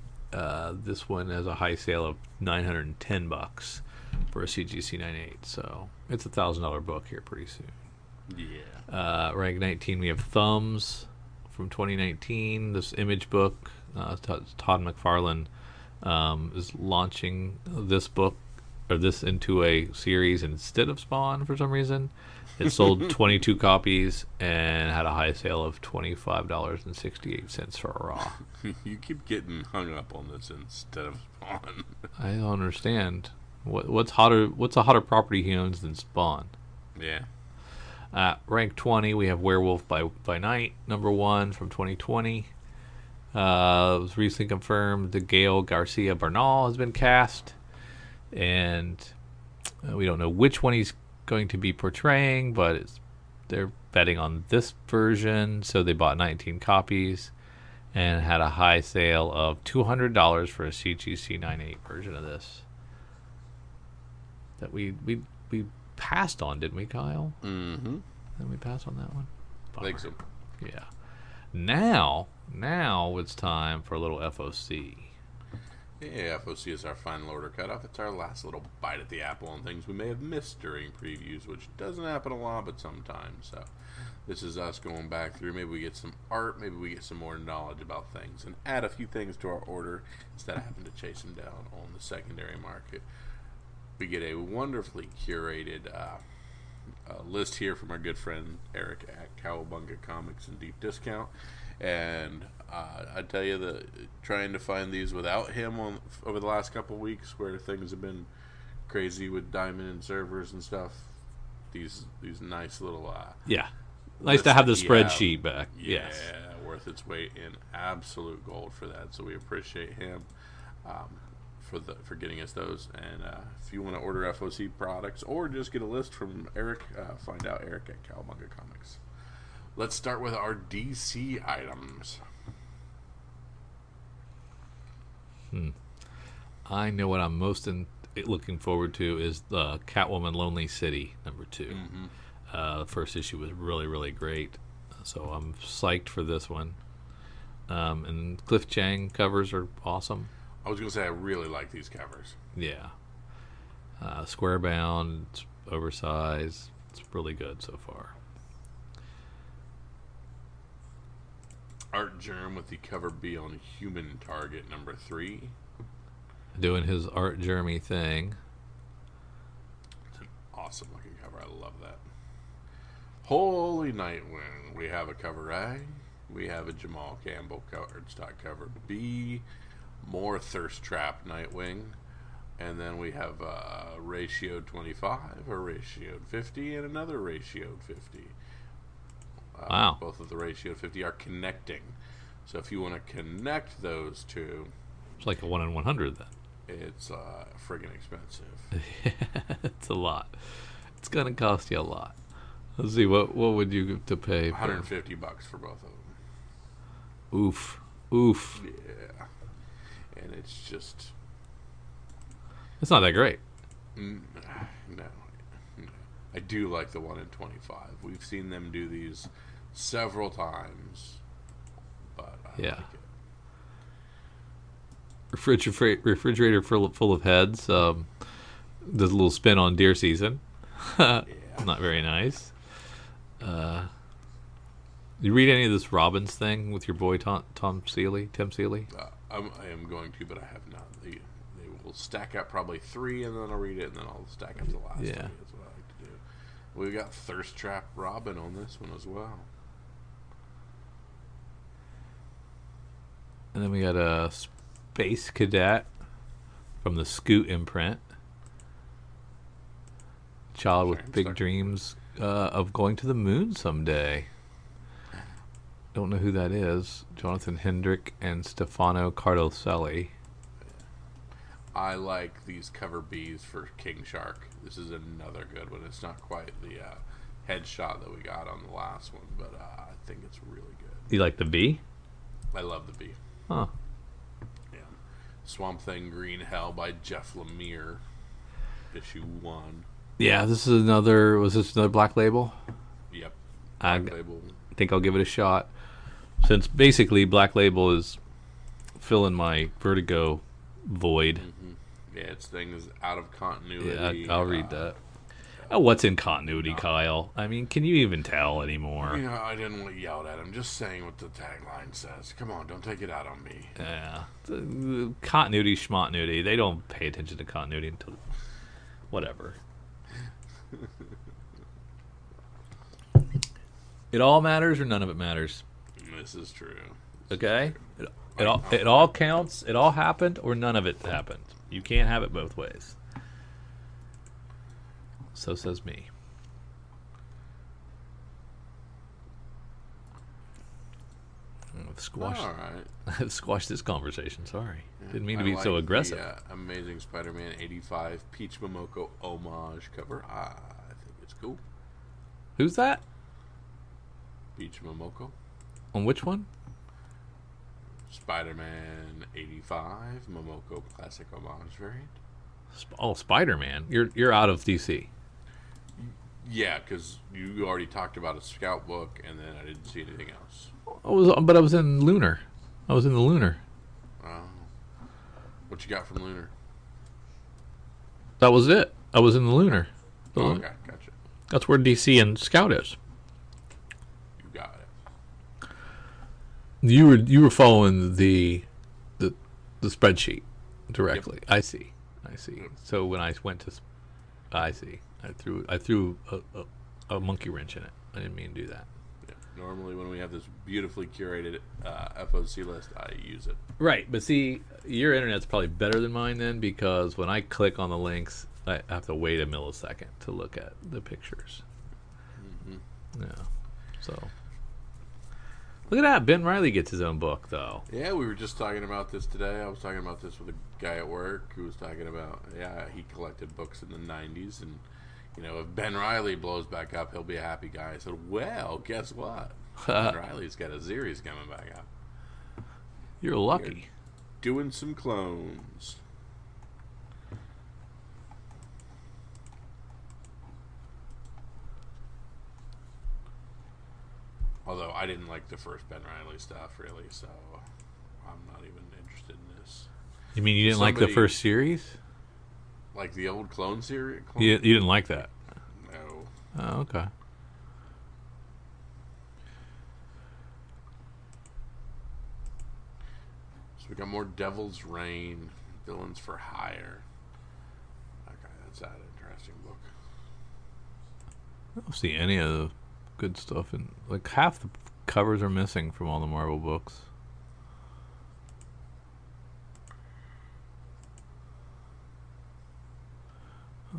This one has a high sale of $910 for a CGC 9.8. So it's a $1,000 book here pretty soon.
Yeah.
Rank 19, we have Thumbs from 2019. This Image book, Todd McFarlane is launching this book or this into a series instead of Spawn for some reason. It sold 22 copies and had a high sale of $25.68 for a raw.
You keep getting hung up on this instead of Spawn.
I don't understand. What's hotter? What's a hotter property he owns than Spawn?
Yeah.
Rank 20, we have Werewolf by Night, number 1 from 2020. It was recently confirmed that Gail Garcia Bernal has been cast, and we don't know which one he's going to be portraying, but they're betting on this version, so they bought 19 copies and had a high sale of $200 for a CGC 9.8 version of this. That we passed on, didn't we, Kyle?
Mm-hmm.
Didn't we pass on that one?
I think so.
Yeah. Now it's time for a little FOC.
Yeah, FOC is our final order cutoff. It's our last little bite at the apple on things we may have missed during previews, which doesn't happen a lot, but sometimes. So this is us going back through. Maybe we get some art. Maybe we get some more knowledge about things and add a few things to our order instead of having to chase them down on the secondary market. We get a wonderfully curated list here from our good friend Eric at Cowabunga Comics and Deep Discount. And I tell you that trying to find these without him over the last couple of weeks, where things have been crazy with Diamond and servers and stuff, these nice little
nice to have the spreadsheet back.
Yeah,
yes,
worth its weight in absolute gold for that. So we appreciate him for getting us those. And if you want to order FOC products or just get a list from Eric, find out Eric at Cowabunga Comics. Let's start with our DC items.
I know what I'm most looking forward to is the Catwoman Lonely City number 2.
Mm-hmm.
The first issue was really, really great, so I'm psyched for this one. And Cliff Chang covers are awesome.
I was going to say I really like these covers.
Yeah. Square bound, it's oversized. It's really good so far.
Art Germ with the cover B on Human Target number 3.
Doing his Art Jeremy thing.
It's an awesome looking cover. I love that. Holy Nightwing. We have a cover A. We have a Jamal Campbell cardstock cover B. More Thirst Trap Nightwing. And then we have a ratioed 25, a ratioed 50, and another ratioed 50.
Wow.
Both of the ratioed 50 are connecting. So if you want to connect those two,
it's like a 1 in 100 then.
It's friggin' expensive.
It's a lot. It's gonna cost you a lot. Let's see, what would you have to pay?
$150 for both of them.
Oof.
Yeah. And it's just...
It's not that great.
No. I do like the 1 in 25. We've seen them do these several times, but I like it.
Refrigerator full of heads. Does a little spin on deer season.
Yeah.
Not very nice. You read any of this Robbins thing with your boy Tim Seeley?
I am going to, but I have not. They will stack up probably 3, and then I'll read it, and then I'll stack up the last 3. That's what I like to do. We've got Thirst Trap Robin on this one as well.
And then we got a Space Cadet from the Scoot imprint. Child with big dreams of going to the moon someday. Don't know who that is. Jonathan Hendrick and Stefano Cardoselli.
I like these cover Bs for King Shark. This is another good one. It's not quite the headshot that we got on the last one, but I think it's really good.
You like the B?
I love the B.
Huh.
Yeah. Swamp Thing Green Hell by Jeff Lemire. Issue 1.
Yeah, was this another Black Label?
Yep.
Black
Label.
I think I'll give it a shot. Since basically Black Label is filling my Vertigo void.
Mm-hmm. Yeah, its thing is out of continuity.
Yeah, I'll read that. Oh, what's in continuity, Kyle? I mean, can you even tell anymore?
I didn't want to yell at him. Just saying what the tagline says. Come on, don't take it out on me.
Yeah. Continuity, schmontinuity. They don't pay attention to continuity until whatever. It all matters or none of it matters.
This is true.
Okay? It all counts. It all happened or none of it happened. You can't have it both ways. So says me. I've squashed this conversation. Sorry. Yeah, didn't mean to be so aggressive.
The Amazing Spider-Man 85 Peach Momoko homage cover. I think it's cool.
Who's that?
Peach Momoko.
On which one?
Spider-Man 85 Momoko classic homage variant.
Spider-Man. You're out of DC.
Yeah, because you already talked about a Scout book, and then I didn't see anything else.
I was in Lunar. I was in the Lunar.
Oh. What you got from Lunar?
That was it. I was in the Lunar.
Okay, gotcha.
That's where DC and Scout is.
You got it.
You were following the spreadsheet directly. Yep. I see. Yep. So when I went to, I see. I threw a monkey wrench in it. I didn't mean to do that.
Yeah. Normally, when we have this beautifully curated FOC list, I use it.
Right, but see, your internet's probably better than mine then, because when I click on the links, I have to wait a millisecond to look at the pictures. Mm-hmm. Yeah. So look at that. Ben Reilly gets his own book, though.
Yeah, we were just talking about this today. I was talking about this with a guy at work who was talking about, he collected books in the 90s, and if Ben Reilly blows back up, he'll be a happy guy. I said, well, guess what? Ben Reilly's got a series coming back up.
You're lucky.
Doing some clones. Although I didn't like the first Ben Reilly stuff, really, so I'm not even interested in this.
You mean you didn't like the first series?
Like the old clone series?
You didn't like that?
No.
Oh, okay.
So we got more Devil's Reign, Villains for Hire. Okay, that's that interesting book.
I don't see any of the good stuff, and like half the covers are missing from all the Marvel books.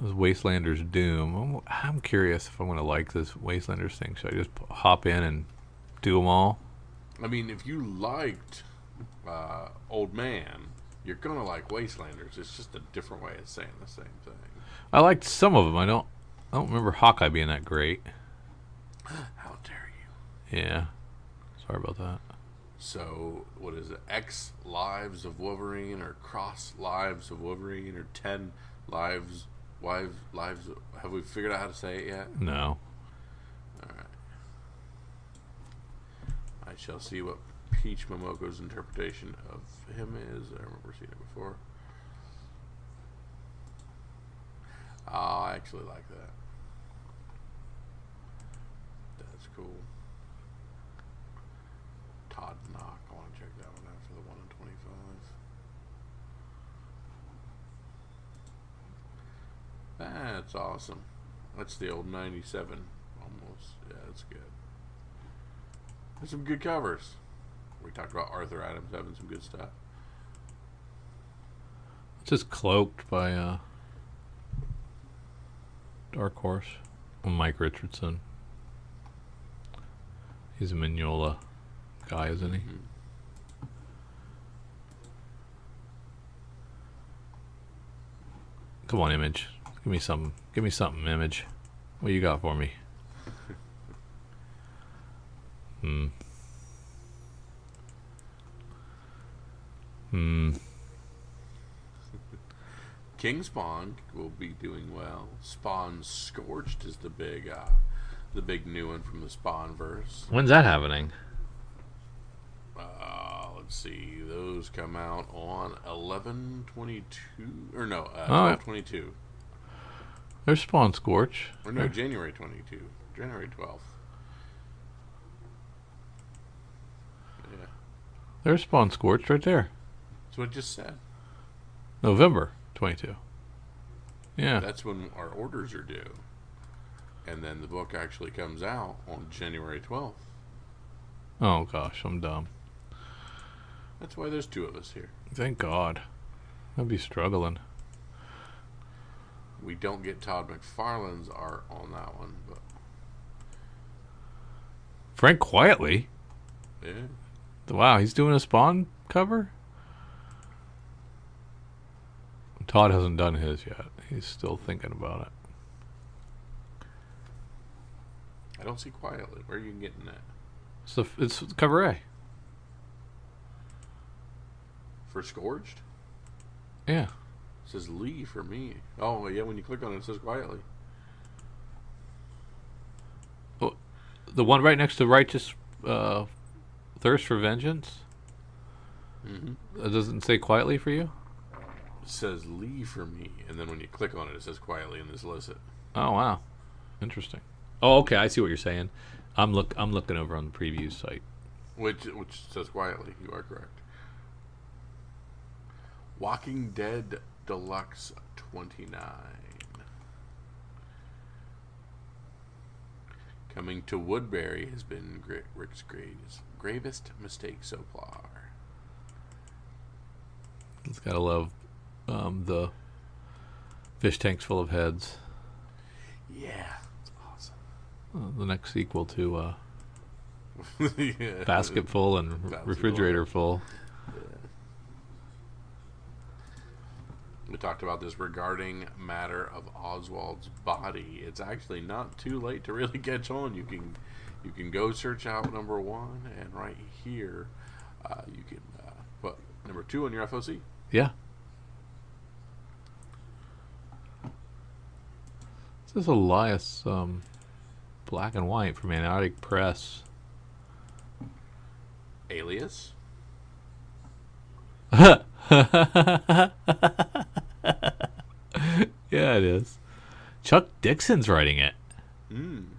This Wastelander's Doom. I'm curious if I'm going to like this Wastelanders thing. Should I just hop in and do them all?
I mean, if you liked Old Man, you're going to like Wastelanders. It's just a different way of saying the same thing.
I liked some of them. I don't remember Hawkeye being that great.
How dare you?
Yeah. Sorry about that.
So, what is it? X Lives of Wolverine, or Cross Lives of Wolverine, or 10 Lives... Lives. Have we figured out how to say it yet?
No.
Alright. I shall see what Peach Momoko's interpretation of him is. I remember seeing it before. Oh, I actually like that. That's cool. Todd Knock. I want to check that one out for the 1 in 25. That's awesome. That's the old 97. Almost. Yeah, that's good. There's some good covers. We talked about Arthur Adams having some good stuff.
Just Cloaked by Dark Horse. Mike Richardson. He's a Mignola guy, isn't he? Mm-hmm. Come on, Image. Give me something. Give me something, Image. What you got for me?
King Spawn will be doing well. Spawn Scorched is the big new one from the Spawn verse.
When's that happening?
Let's see. Those come out on 11/22 or no, 12/22.
There's Spawn Scorch.
Or no, January 22. January 12th. Yeah.
There's Spawn Scorch right there.
That's what it just said.
November 22. Yeah.
That's when our orders are due. And then the book actually comes out on January 12th.
Oh, gosh, I'm dumb.
That's why there's two of us here.
Thank God. I'd be struggling.
We don't get Todd McFarlane's art on that one, but
Frank Quietly?
yeah.
Wow, he's doing a Spawn cover? Todd hasn't done his yet. He's still thinking about it.
I don't see Quietly. Where are you getting that?
So it's cover A.
For Scourged?
Yeah.
It says Lee for me. Oh, yeah, when you click on it, it says Quietly.
Oh, the one right next to Righteous Thirst for Vengeance?
Mm-hmm.
It doesn't say Quietly for you?
It says Lee for me, and then when you click on it, it says Quietly in this list.
Oh, wow. Interesting. Oh, okay, I see what you're saying. I'm looking over on the preview site.
Which says Quietly. You are correct. Walking Dead Deluxe 29. Coming to Woodbury has been Rick's gravest mistake so far.
It's gotta love the fish tanks full of heads.
Yeah, it's awesome.
The next sequel to
Yeah.
Basket Full and Refrigerator Full.
We talked about this regarding matter of Oswald's body. It's actually not too late to really catch on. You can go search out number 1, and right here you can put number 2 on your FOC.
Yeah. This is Elias Black and White from Antarctic Press.
Alias.
Yeah, it is. Chuck Dixon's writing it.
And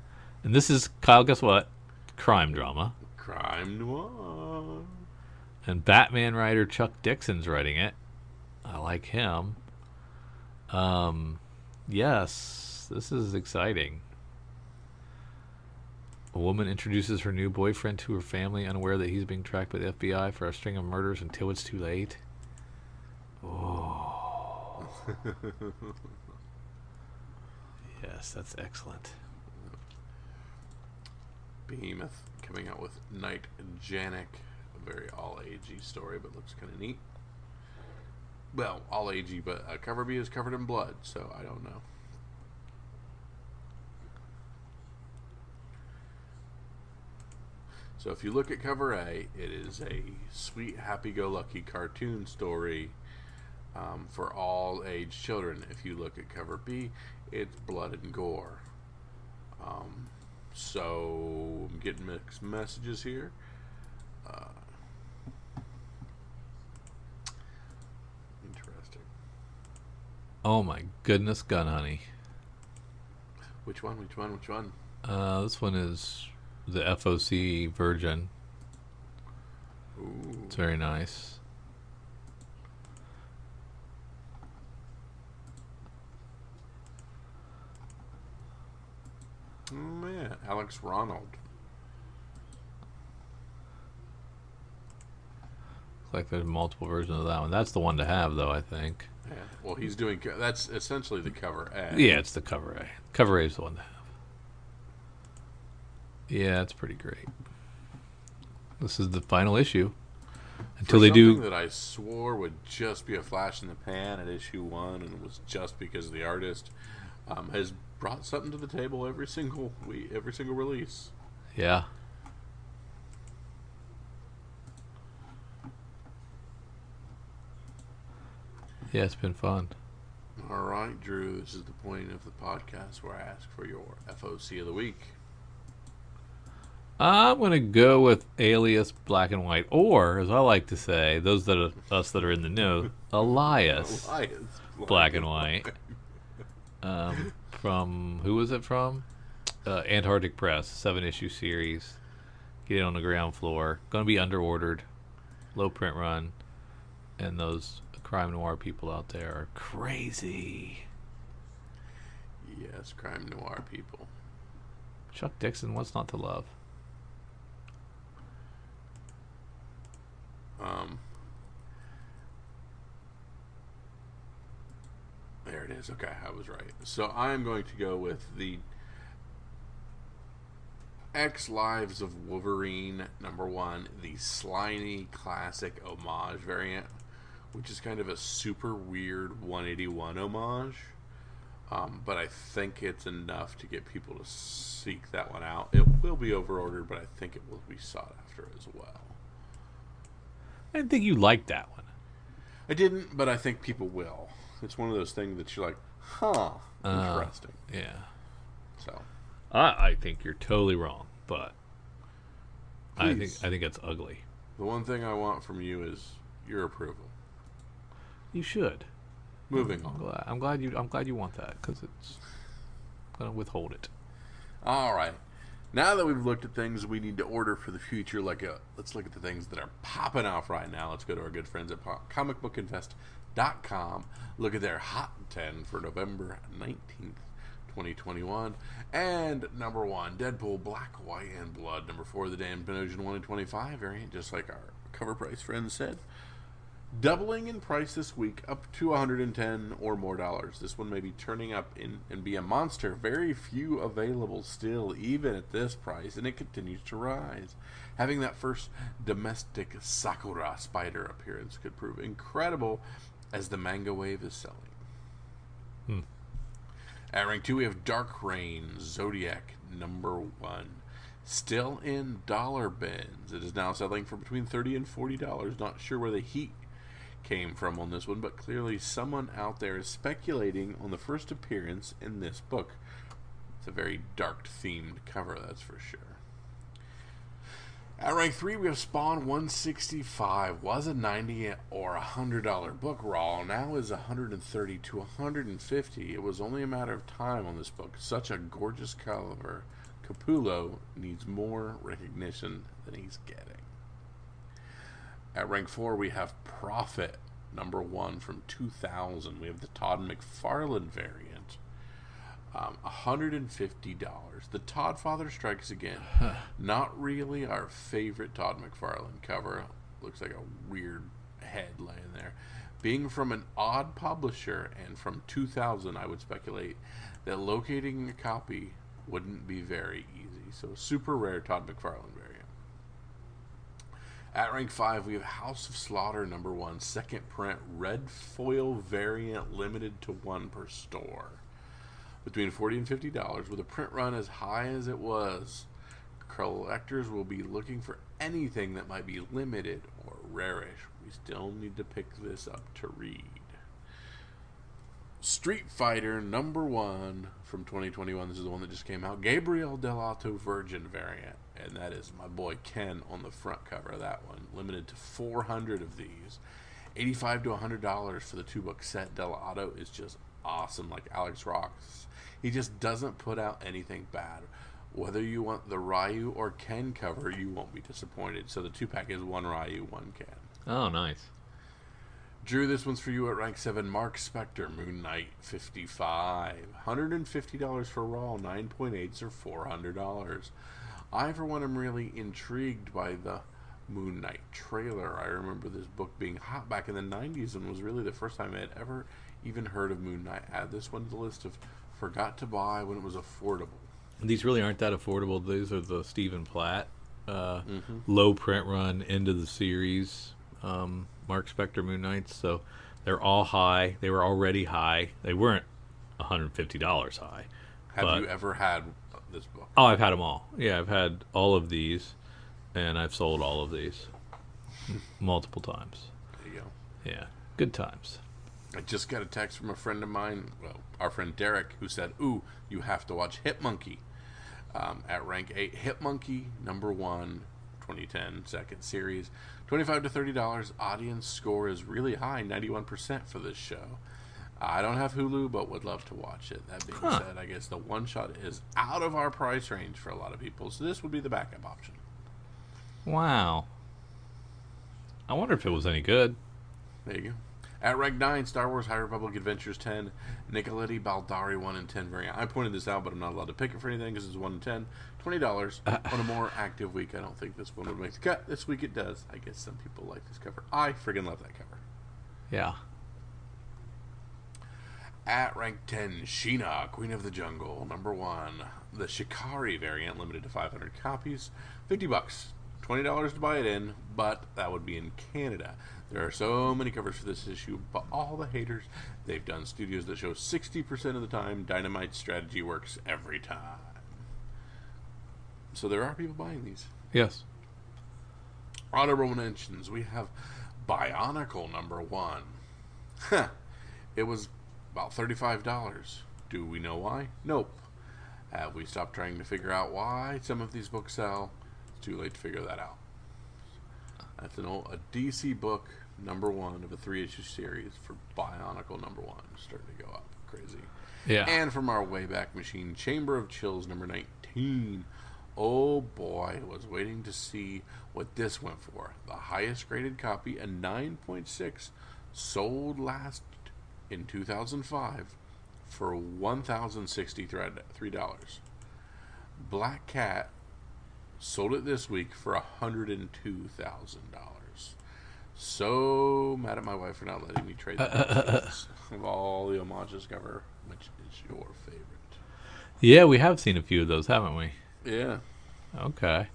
this is, Kyle, guess what? Crime drama.
Crime noir.
And Batman writer Chuck Dixon's writing it. I like him. Yes, this is exciting. A woman introduces her new boyfriend to her family, unaware that he's being tracked by the FBI for a string of murders until it's too late. Oh. Yes, that's excellent.
Behemoth coming out with Night Janik. A very all-agey story, but looks kind of neat. Well, all-agey, but cover B is covered in blood, so I don't know. So if you look at cover A, it is a sweet, happy-go-lucky cartoon story for all-age children. If you look at cover B, it's blood and gore. So I'm getting mixed messages here. Interesting.
Oh my goodness, Gun Honey.
Which one?
This one is the FOC Virgin.
Ooh.
It's very nice.
Oh, yeah. Alex Ronald.
Looks like there's multiple versions of that one. That's the one to have, though, I think.
Yeah. Well, he's doing... That's essentially the cover A.
Yeah, it's the cover A. Cover A is the one to have. Yeah, it's pretty great. This is the final issue. Until
For
they do...
something that I swore would just be a flash in the pan at issue 1, and it was just because the artist has brought something to the table every single week, every single release.
Yeah. Yeah, it's been fun.
All right, Drew, this is the point of the podcast where I ask for your FOC of the week.
I'm going to go with Alias Black and White, or, as I like to say, those that are us that are in the know, Elias Black and White. from who was it from? Antarctic Press, 7-issue series. Get it on the ground floor. Going to be underordered, low print run, and those crime noir people out there are crazy.
Yes, crime noir people.
Chuck Dixon, what's not to love?
There it is. Okay, I was right. So I am going to go with the X Lives of Wolverine #1, the slimy classic homage variant, which is kind of a super weird 181 homage. But I think it's enough to get people to seek that one out. It will be overordered, but I think it will be sought after as well.
I didn't think you liked that one.
I didn't, but I think people will. It's one of those things that you're like, huh, interesting.
Yeah.
So
I think you're totally wrong, but
Please.
I think it's ugly.
The one thing I want from you is your approval.
You should.
Moving on.
I'm glad you want that, because it's gonna withhold it.
All right. Now that we've looked at things we need to order for the future, let's look at the things that are popping off right now. Let's go to our good friends at comicbookinvest.com. Look at their Hot 10 for November 19th, 2021. And #1, Deadpool Black, White, and Blood. #4, the Dan Benojan 1 in 25 variant, just like our cover price friend said. Doubling in price this week, up to $110 or more. This one may be turning up and be a monster. Very few available still, even at this price, and it continues to rise. Having that first domestic Sakura spider appearance could prove incredible as the manga wave is selling. At rank 2, we have Dark Reign Zodiac #1. Still in dollar bins. It is now selling for between $30 and $40. Not sure where the heat came from on this one, but clearly someone out there is speculating on the first appearance in this book. It's a very dark themed cover, that's for sure. At rank 3, we have Spawn 165. Was a $90 or $100 book raw, now is $130 to $150. It was only a matter of time on this book. Such a gorgeous cover. Capullo needs more recognition than he's getting. At rank 4, we have Prophet #1 from 2000. We have the Todd McFarlane variant. $150. The Todd Father Strikes Again. Not really our favorite Todd McFarlane cover. Looks like a weird head laying there. Being from an odd publisher and from 2000, I would speculate that locating a copy wouldn't be very easy. So super rare Todd McFarlane variant. At rank 5, we have House of Slaughter #1, second print, red foil variant, limited to 1 per store. Between $40 and $50, with a print run as high as it was. Collectors will be looking for anything that might be limited or rarish. We still need to pick this up to read. Street Fighter #1 from 2021. This is the one that just came out. Gabriel Delato Virgin variant. And that is my boy Ken on the front cover of that one. Limited to 400 of these. $85 to $100 for the 2-book set. Delato is just awesome, like Alex Ross. He just doesn't put out anything bad. Whether you want the Ryu or Ken cover, you won't be disappointed. So the 2-pack is 1 Ryu, 1 Ken.
Oh, nice.
Drew, this one's for you at rank 7. Mark Spector, Moon Knight 55. $150 for raw, 9.8s or $400. I, for one, am really intrigued by the Moon Knight trailer. I remember this book being hot back in the 90s and was really the first time I had ever even heard of Moon Knight. Add this one to the list of forgot to buy when it was affordable.
These really aren't that affordable. These are the Stephen Platt low print run into the series Mark Spector Moon Knights. So they're all high. They were already high. They weren't $150 high.
Have you ever had this book?
Oh, I've had them all. Yeah, I've had all of these, and I've sold all of these multiple times.
There you go.
Yeah, good times.
I just got a text from a friend of mine, well, our friend Derek, who said, "Ooh, you have to watch Hit Monkey." At rank 8, Hit Monkey #1, 2010, second series, $25 to $30. Audience score is really high, 91% for this show. I don't have Hulu, but would love to watch it. That being said, I guess the one shot is out of our price range for a lot of people, so this would be the backup option.
Wow. I wonder if it was any good.
There you go. At rank 9, Star Wars High Republic Adventures 10, Nicoletti Baldari 1 in 10 variant. I pointed this out, but I'm not allowed to pick it for anything because it's 1 in 10. $20 on a more active week. I don't think this one would make the cut. This week it does. I guess some people like this cover. I friggin' love that cover.
Yeah.
At rank 10, Sheena, Queen of the Jungle, number 1. The Shikari variant, limited to 500 copies. $50. $20 to buy it in, but that would be in Canada. There are so many covers for this issue, but all the haters, they've done studios that show 60% of the time Dynamite's strategy works every time. So there are people buying these.
Yes.
Honorable mentions, we have Bionicle number 1. It was about $35. Do we know why? Nope. Have we stopped trying to figure out why some of these books sell? It's too late to figure that out. That's a DC book number 1 of a 3-issue series for Bionicle number 1. Starting to go up crazy.
Yeah.
And from our Wayback Machine, Chamber of Chills number 19. Oh boy, was waiting to see what this went for. The highest graded copy, a 9.6, sold last in 2005 for $1,063. Black Cat sold it this week for $102,000. So mad at my wife for not letting me trade the of all the homages cover. Which is your favorite?
Yeah, we have seen a few of those, haven't we?
Yeah.
Okay.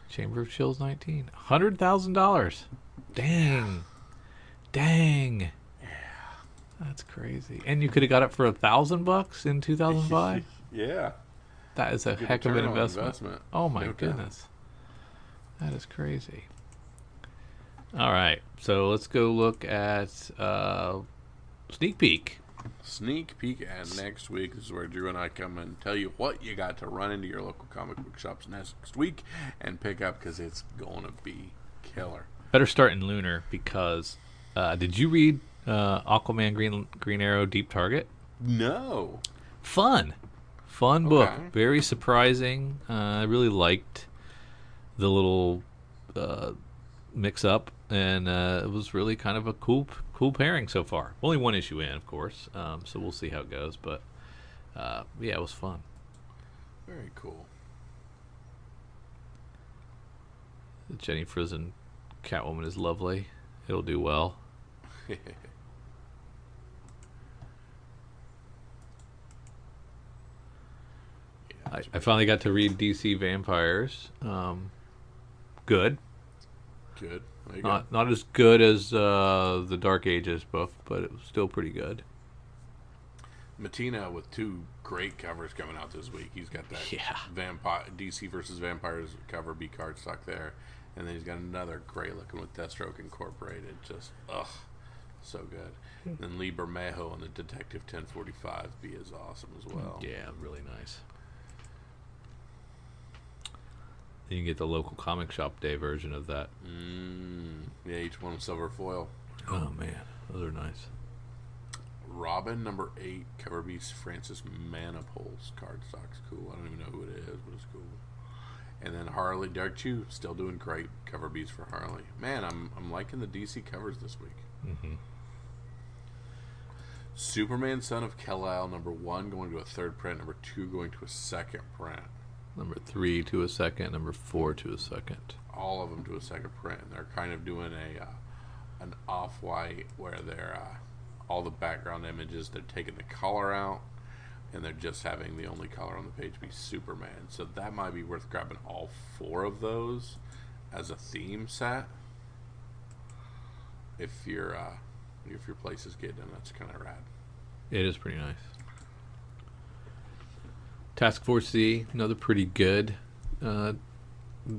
Chamber of Chills 19. $100,000. Dang. Dang.
Yeah.
That's crazy. And you could have got it for $1,000 in 2005?
Yeah.
That is a
Good
heck of an
return on
investment. Oh my
No
goodness. That is crazy. All right. So let's go look at Sneak Peek.
Sneak peek at next week. This is where Drew and I come and tell you what you got to run into your local comic book shops next week and pick up because it's going to be killer.
Better start in Lunar because did you read Aquaman Green Arrow Deep Target?
No.
Fun book.
Okay.
Very surprising. I really liked the little mix up, and it was really kind of a cool pairing so far. Only one issue in, of course, so we'll see how it goes. But yeah, it was fun.
Very cool.
Jenny Frison Catwoman is lovely. It'll do well. I finally got to read DC Vampires. Good.
Good. There you go.
Not as good as the Dark Ages book, but it was still pretty good.
Matina with 2 great covers coming out this week. He's got that Vampire DC versus Vampires cover B cardstock there, and then he's got another great looking with Deathstroke Incorporated. Just so good. And then Lee Bermejo on the Detective 1045 B is awesome as well.
Yeah, really nice. You can get the local comic shop day version of that.
Yeah, each one with silver foil.
Oh man, those are nice.
Robin number 8 cover piece Francis Manipul's cardstock's cool. I don't even know who it is, but it's cool. And then Harley Dark Chew still doing great cover beats for Harley. Man, I'm liking the DC covers this week.
Mm-hmm.
Superman Son of Kal-El number 1 going to a 3rd print, number 2 going to a 2nd print.
Number 3 to a 2nd, number 4 to a 2nd.
All of them to a 2nd print. And they're kind of doing an off-white where they're all the background images, they're taking the color out and they're just having the only color on the page be Superman. So that might be worth grabbing all 4 of those as a theme set. If your place is getting them, that's kind of rad.
It is pretty nice. Task Force Z, another pretty good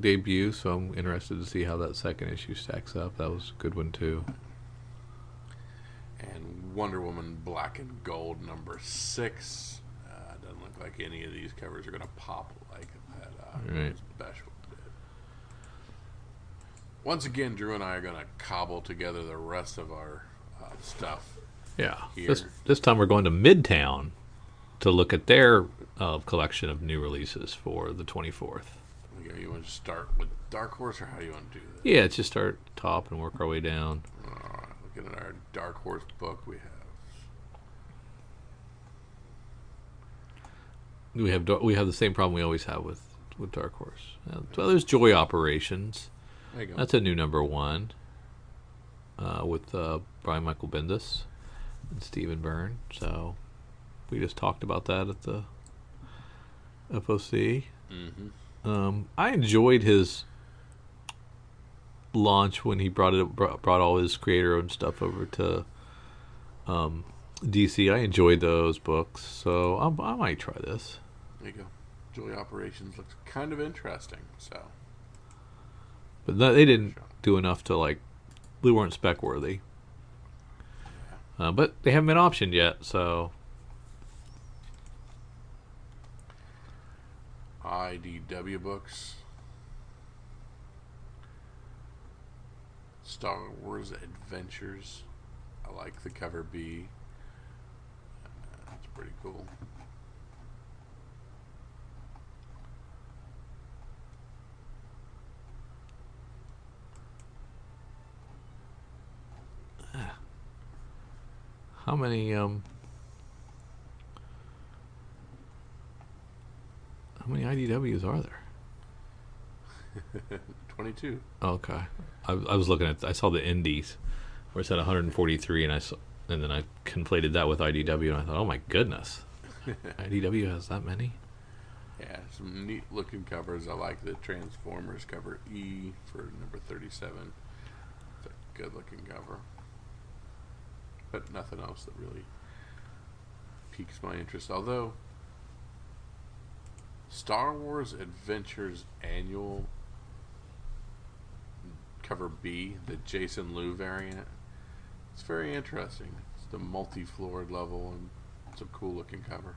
debut, so I'm interested to see how that 2nd issue stacks up. That was a good one too.
And Wonder Woman Black and Gold number 6. Doesn't look like any of these covers are going to pop like that
Right.
special did. Once again, Drew and I are going to cobble together the rest of our stuff
Yeah.
here.
This time we're going to Midtown to look at their collection of new releases for the 24th.
Okay, you want to start with Dark Horse, or how do you want to do this?
Yeah, let's just start at the top and work our way down.
All right, looking at our Dark Horse book, we
have the same problem we always have with Dark Horse. So there's Joy Operations.
there you go.
That's a new number 1 with Brian Michael Bendis and Stephen Byrne. So we just talked about that at the FOC. I enjoyed his launch when he brought all his creator-owned stuff over to DC. I enjoyed those books, so I might try this.
There you go. Joy Operations looks kind of interesting. So,
But they didn't do enough to they weren't spec worthy. But they haven't been optioned yet, so
IDW books. Star Wars Adventures. I like the cover B. That's pretty cool.
how many IDWs are there?
22.
Okay. I was looking at. I saw the indies, where it said 143, and then I conflated that with IDW, and I thought, oh my goodness, IDW has that many.
Yeah, some neat looking covers. I like the Transformers cover E for number 37. It's a good looking cover, but nothing else that really piques my interest. Although Star Wars Adventures Annual cover B, the Jason Liu variant, it's very interesting. It's the multi-floored level, and it's a cool looking cover.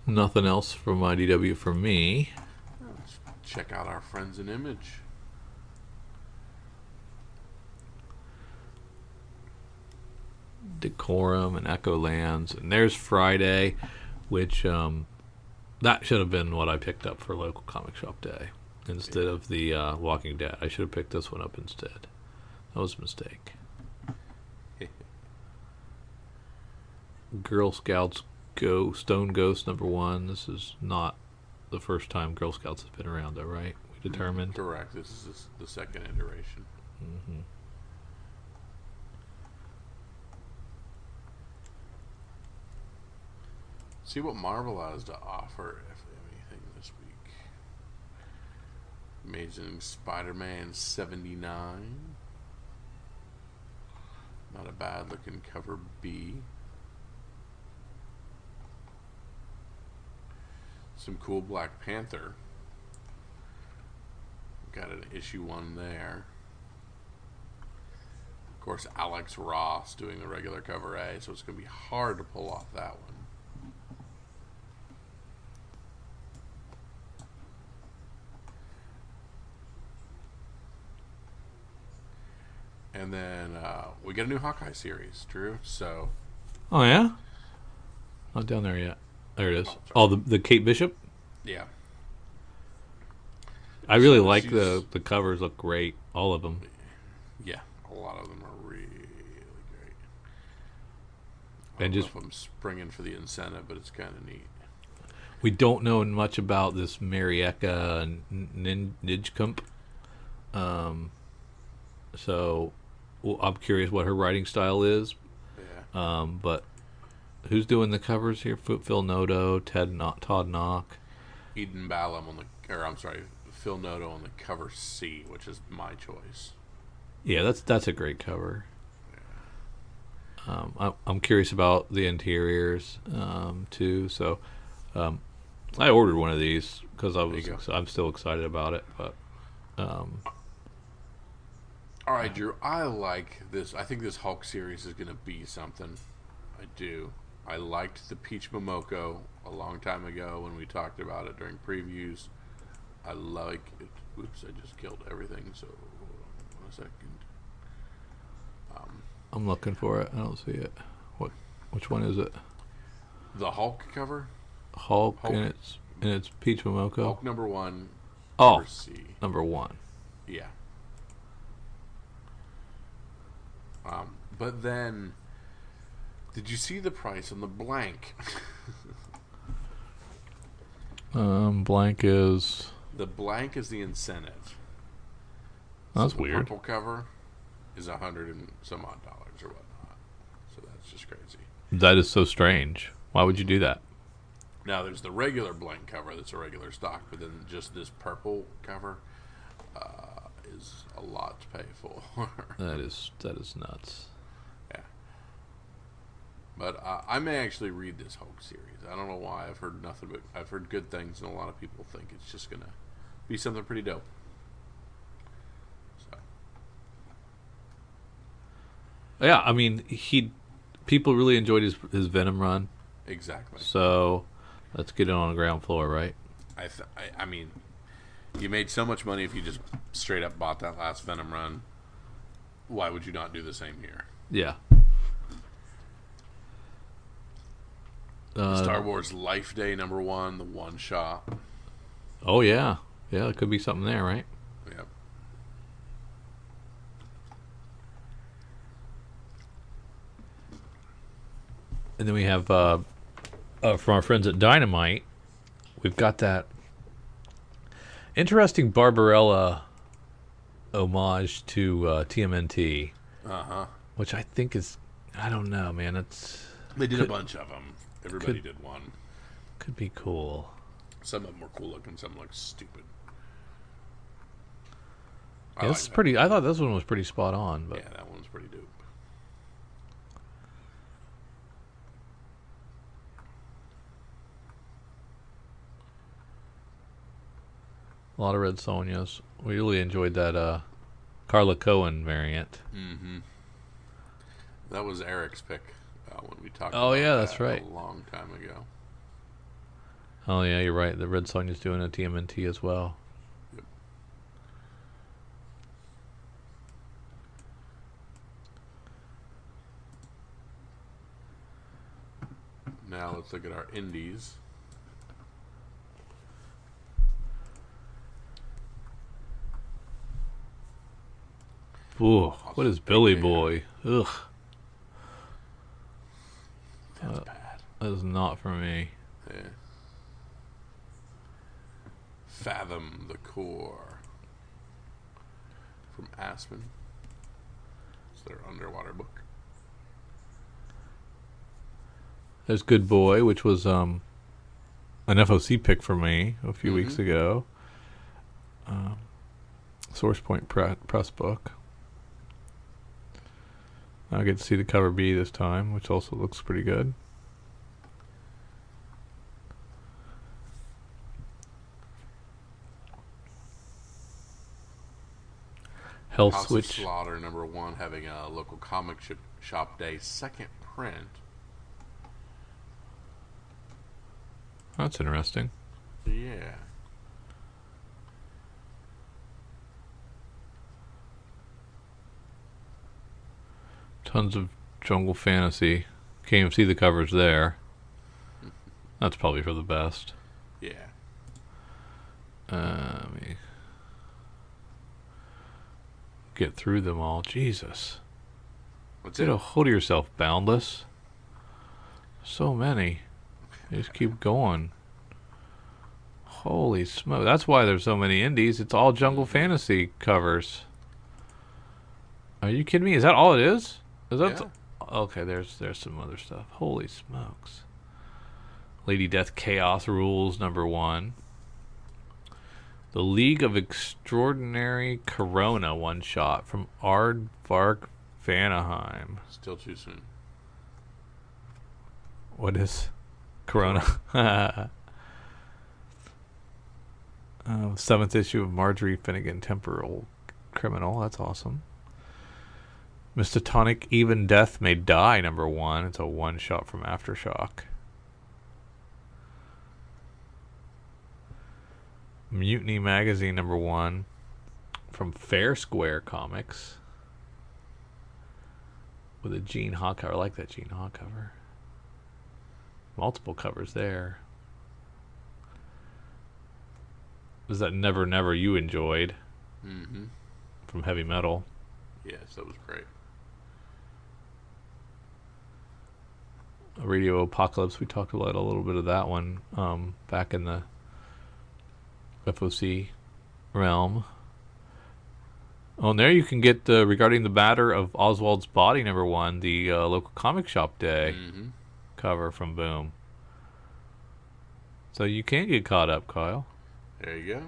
Nothing else from IDW for me.
Let's check out our friends in Image.
Decorum and Echo Lands, and there's Friday, which that should have been what I picked up for local comic shop day instead of the Walking Dead. I should have picked this one up instead. That was a mistake. Girl Scouts Stone Ghost number 1. This is not the first time Girl Scouts has been around, though, right? We determined.
Correct. This is the second iteration.
Mm-hmm.
See what Marvel has to offer, if anything, this week. Amazing Spider-Man 79. Not a bad looking cover B. Some cool Black Panther. Got an issue 1 there. Of course, Alex Ross doing the regular cover A, so it's going to be hard to pull off that one. And then we get a new Hawkeye series, Drew. So,
Oh yeah, not down there yet. There it is.
sorry.
Oh, the Kate Bishop.
yeah,
I really
So
like
she's-
the covers. Look great, all of them.
yeah, a lot of them are really great. I
And
don't
just
know if I'm springing for the incentive, but it's kind of neat.
we don't know much about this Marieka Nijkamp. So I'm curious what her writing style is.
Yeah,
But who's doing the covers here? Phil Noto, Todd Knock.
Eden Ballum on Phil Noto on the cover C, which is my choice.
Yeah, that's a great cover. I'm curious about the interiors too. So I ordered one of these because I'm still excited about it. But
All right, Drew. I like this. I think this Hulk series is going to be something. I do. I liked the Peach Momoko a long time ago when we talked about it during previews. I like it. Oops, I just killed everything, so hold on 1 second.
I'm looking for it. I don't see it. Which one is it?
The Hulk cover?
Hulk. And it's Peach Momoko.
Hulk number 1,
Oh,
cover C.
number 1.
Yeah. But then, did you see the price on the blank?
Blank is...
The blank is the incentive.
That's
so the
weird.
purple cover is $100 and some odd dollars or whatnot. So that's just crazy.
That is so strange. Why would you do that?
Now there's the regular blank cover that's a regular stock, but then just this purple cover is a lot to pay for.
That is nuts.
Yeah. But I may actually read this Hulk series. I don't know why. I've heard nothing but I've heard good things, and a lot of people think it's just gonna be something pretty dope. So.
Yeah, I mean, people really enjoyed his Venom run.
Exactly.
So let's get it on the ground floor, right?
I mean, you made so much money if you just straight up bought that last Venom run. Why would you not do the same here?
Yeah.
Star Wars Life Day number 1, the one shot.
Oh yeah, yeah, there could be something there, right?
Yep.
And then we have from our friends at Dynamite, we've got that interesting Barbarella homage to TMNT, which I think is, I don't know, man.
They did a bunch of them. Everybody did one.
Could be cool.
Some of them were cool looking. Some look stupid.
Yeah, this is pretty. I thought this one was pretty spot on. But
yeah, that one's pretty dope.
A lot of Red Sonjas. We really enjoyed that Carla Cohen variant.
Mm-hmm. That was Eric's pick when we talked.
Oh
about
yeah,
that
that's right.
A long time ago.
Oh yeah, you're right. The Red Sonja's doing a TMNT as well.
Yep. Now let's look at our indies.
Ooh, what is Billy Boy? Ugh.
That's bad.
That is not for me.
Yeah. Fathom the Core from Aspen. It's their underwater book.
There's Good Boy, which was an FOC pick for me a few weeks ago. Source Point Press book. I get to see the cover B this time, which also looks pretty good. Health
House
Switch.
of Slaughter number 1 having a local comic shop day second print.
That's interesting.
Yeah.
Tons of jungle fantasy. Can't even see the covers there. That's probably for the best.
Yeah.
Let me get through them all. Jesus.
What's
Get
it?
a hold of yourself, Boundless. So many. They just keep going. Holy smoke. That's why there's so many indies. It's all jungle fantasy covers. Are you kidding me? Is that all it is? Is that okay, there's some other stuff. Holy smokes. Lady Death Chaos Rules number 1. The League of Extraordinary Corona one shot from Aardvark Vanaheim.
Still too soon.
What is Corona? 7th issue of Marjorie Finnegan Temporal Criminal. That's awesome. Mr. Tonic Even Death May Die number 1. It's a one shot from Aftershock. Mutiny Magazine #1 from Fair Square Comics with a Gene Ha cover. I like that Gene Ha cover. Multiple covers there. Is that Never Never you enjoyed from Heavy Metal?
Yes, that was great.
Radio Apocalypse, we talked about a little bit of that one back in the FOC realm. Oh, and there you can get Regarding the Matter of Oswald's Body #1, the local comic shop day cover from Boom. So you can get caught up, Kyle.
There you go.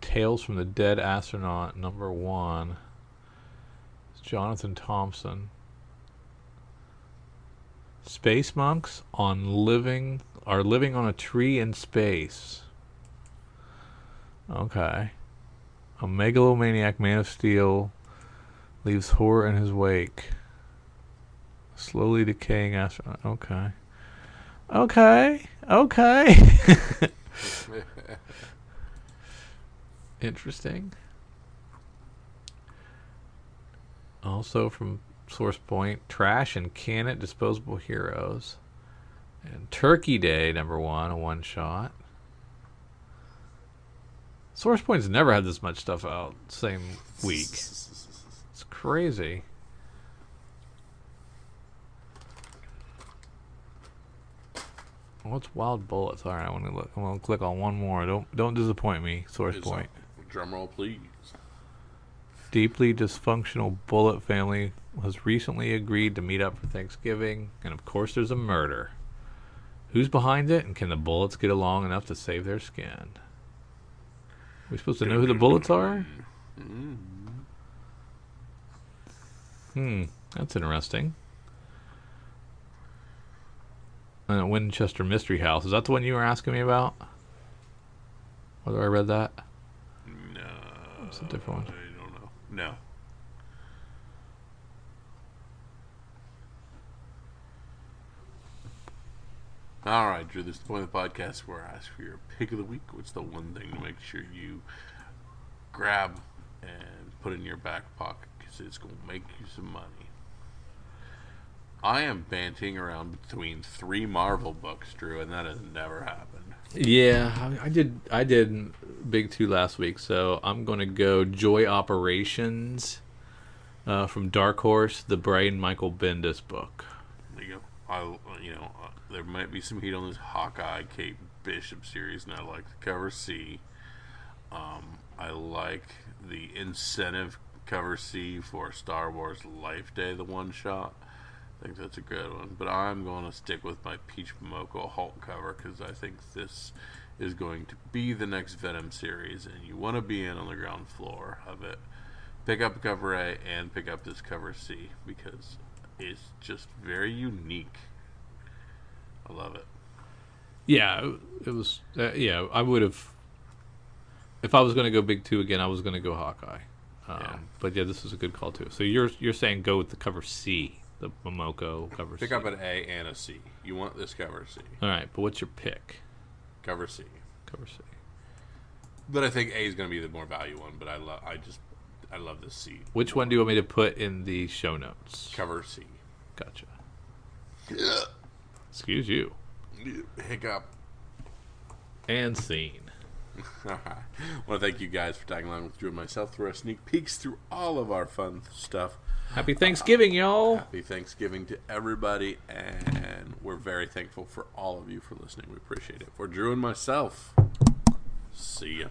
Tales from the Dead Astronaut #1. It's Jonathan Thompson. Space monks are living on a tree in space. Okay. A megalomaniac Man of Steel leaves horror in his wake. Slowly decaying astronaut. Okay. Interesting. Also from Source Point, Trash and Can It Disposable Heroes. And Turkey Day #1, a one shot. Source Point's never had this much stuff out same week. It's crazy. What's Wild Bullets? All right, I want to look. I'm gonna click on one more. Don't disappoint me, Source Point.
Drum roll, please.
Deeply dysfunctional Bullet family has recently agreed to meet up for Thanksgiving, and of course, there's a murder. Who's behind it, and can the Bullets get along enough to save their skin? We supposed to know who the Bullets are? That's interesting. Winchester Mystery House. Is that the one you were asking me about? Whether I read that?
No.
It's a different one.
I don't know. No. All right, Drew, this is the point of the podcast where I ask for your pick of the week. What's the one thing to make sure you grab and put in your back pocket because it's going to make you some money? I am banting around between 3 Marvel books, Drew, and that has never happened.
Yeah, I did Big 2 last week, so I'm going to go Joy Operations from Dark Horse, the Brian Michael Bendis book.
There you go. There might be some heat on this Hawkeye Kate Bishop series, and I like the cover C. I like the incentive cover C for Star Wars Life Day, the one shot. I think that's a good one. But I'm going to stick with my Peach Momoko Hulk cover because I think this is going to be the next Venom series, and you want to be in on the ground floor of it. Pick up cover A and pick up this cover C because it's just very unique. I love it.
Yeah, it was. I would have. If I was going to go Big 2 again, I was going to go Hawkeye. But yeah, this is a good call too. So you're saying go with the cover C, the Momoko cover C.
Pick up an A and a C. You want this cover C.
All right, but what's your pick?
Cover C.
Cover C.
But I think A is going to be the more value one. But I love this C.
Which one do you want me to put in the show notes?
Cover C.
Gotcha. Excuse you.
Hiccup.
And scene.
All right. I want to thank you guys for tagging along with Drew and myself through our sneak peeks through all of our fun stuff.
Happy Thanksgiving, y'all.
Happy Thanksgiving to everybody, and we're very thankful for all of you for listening. We appreciate it. For Drew and myself, see ya.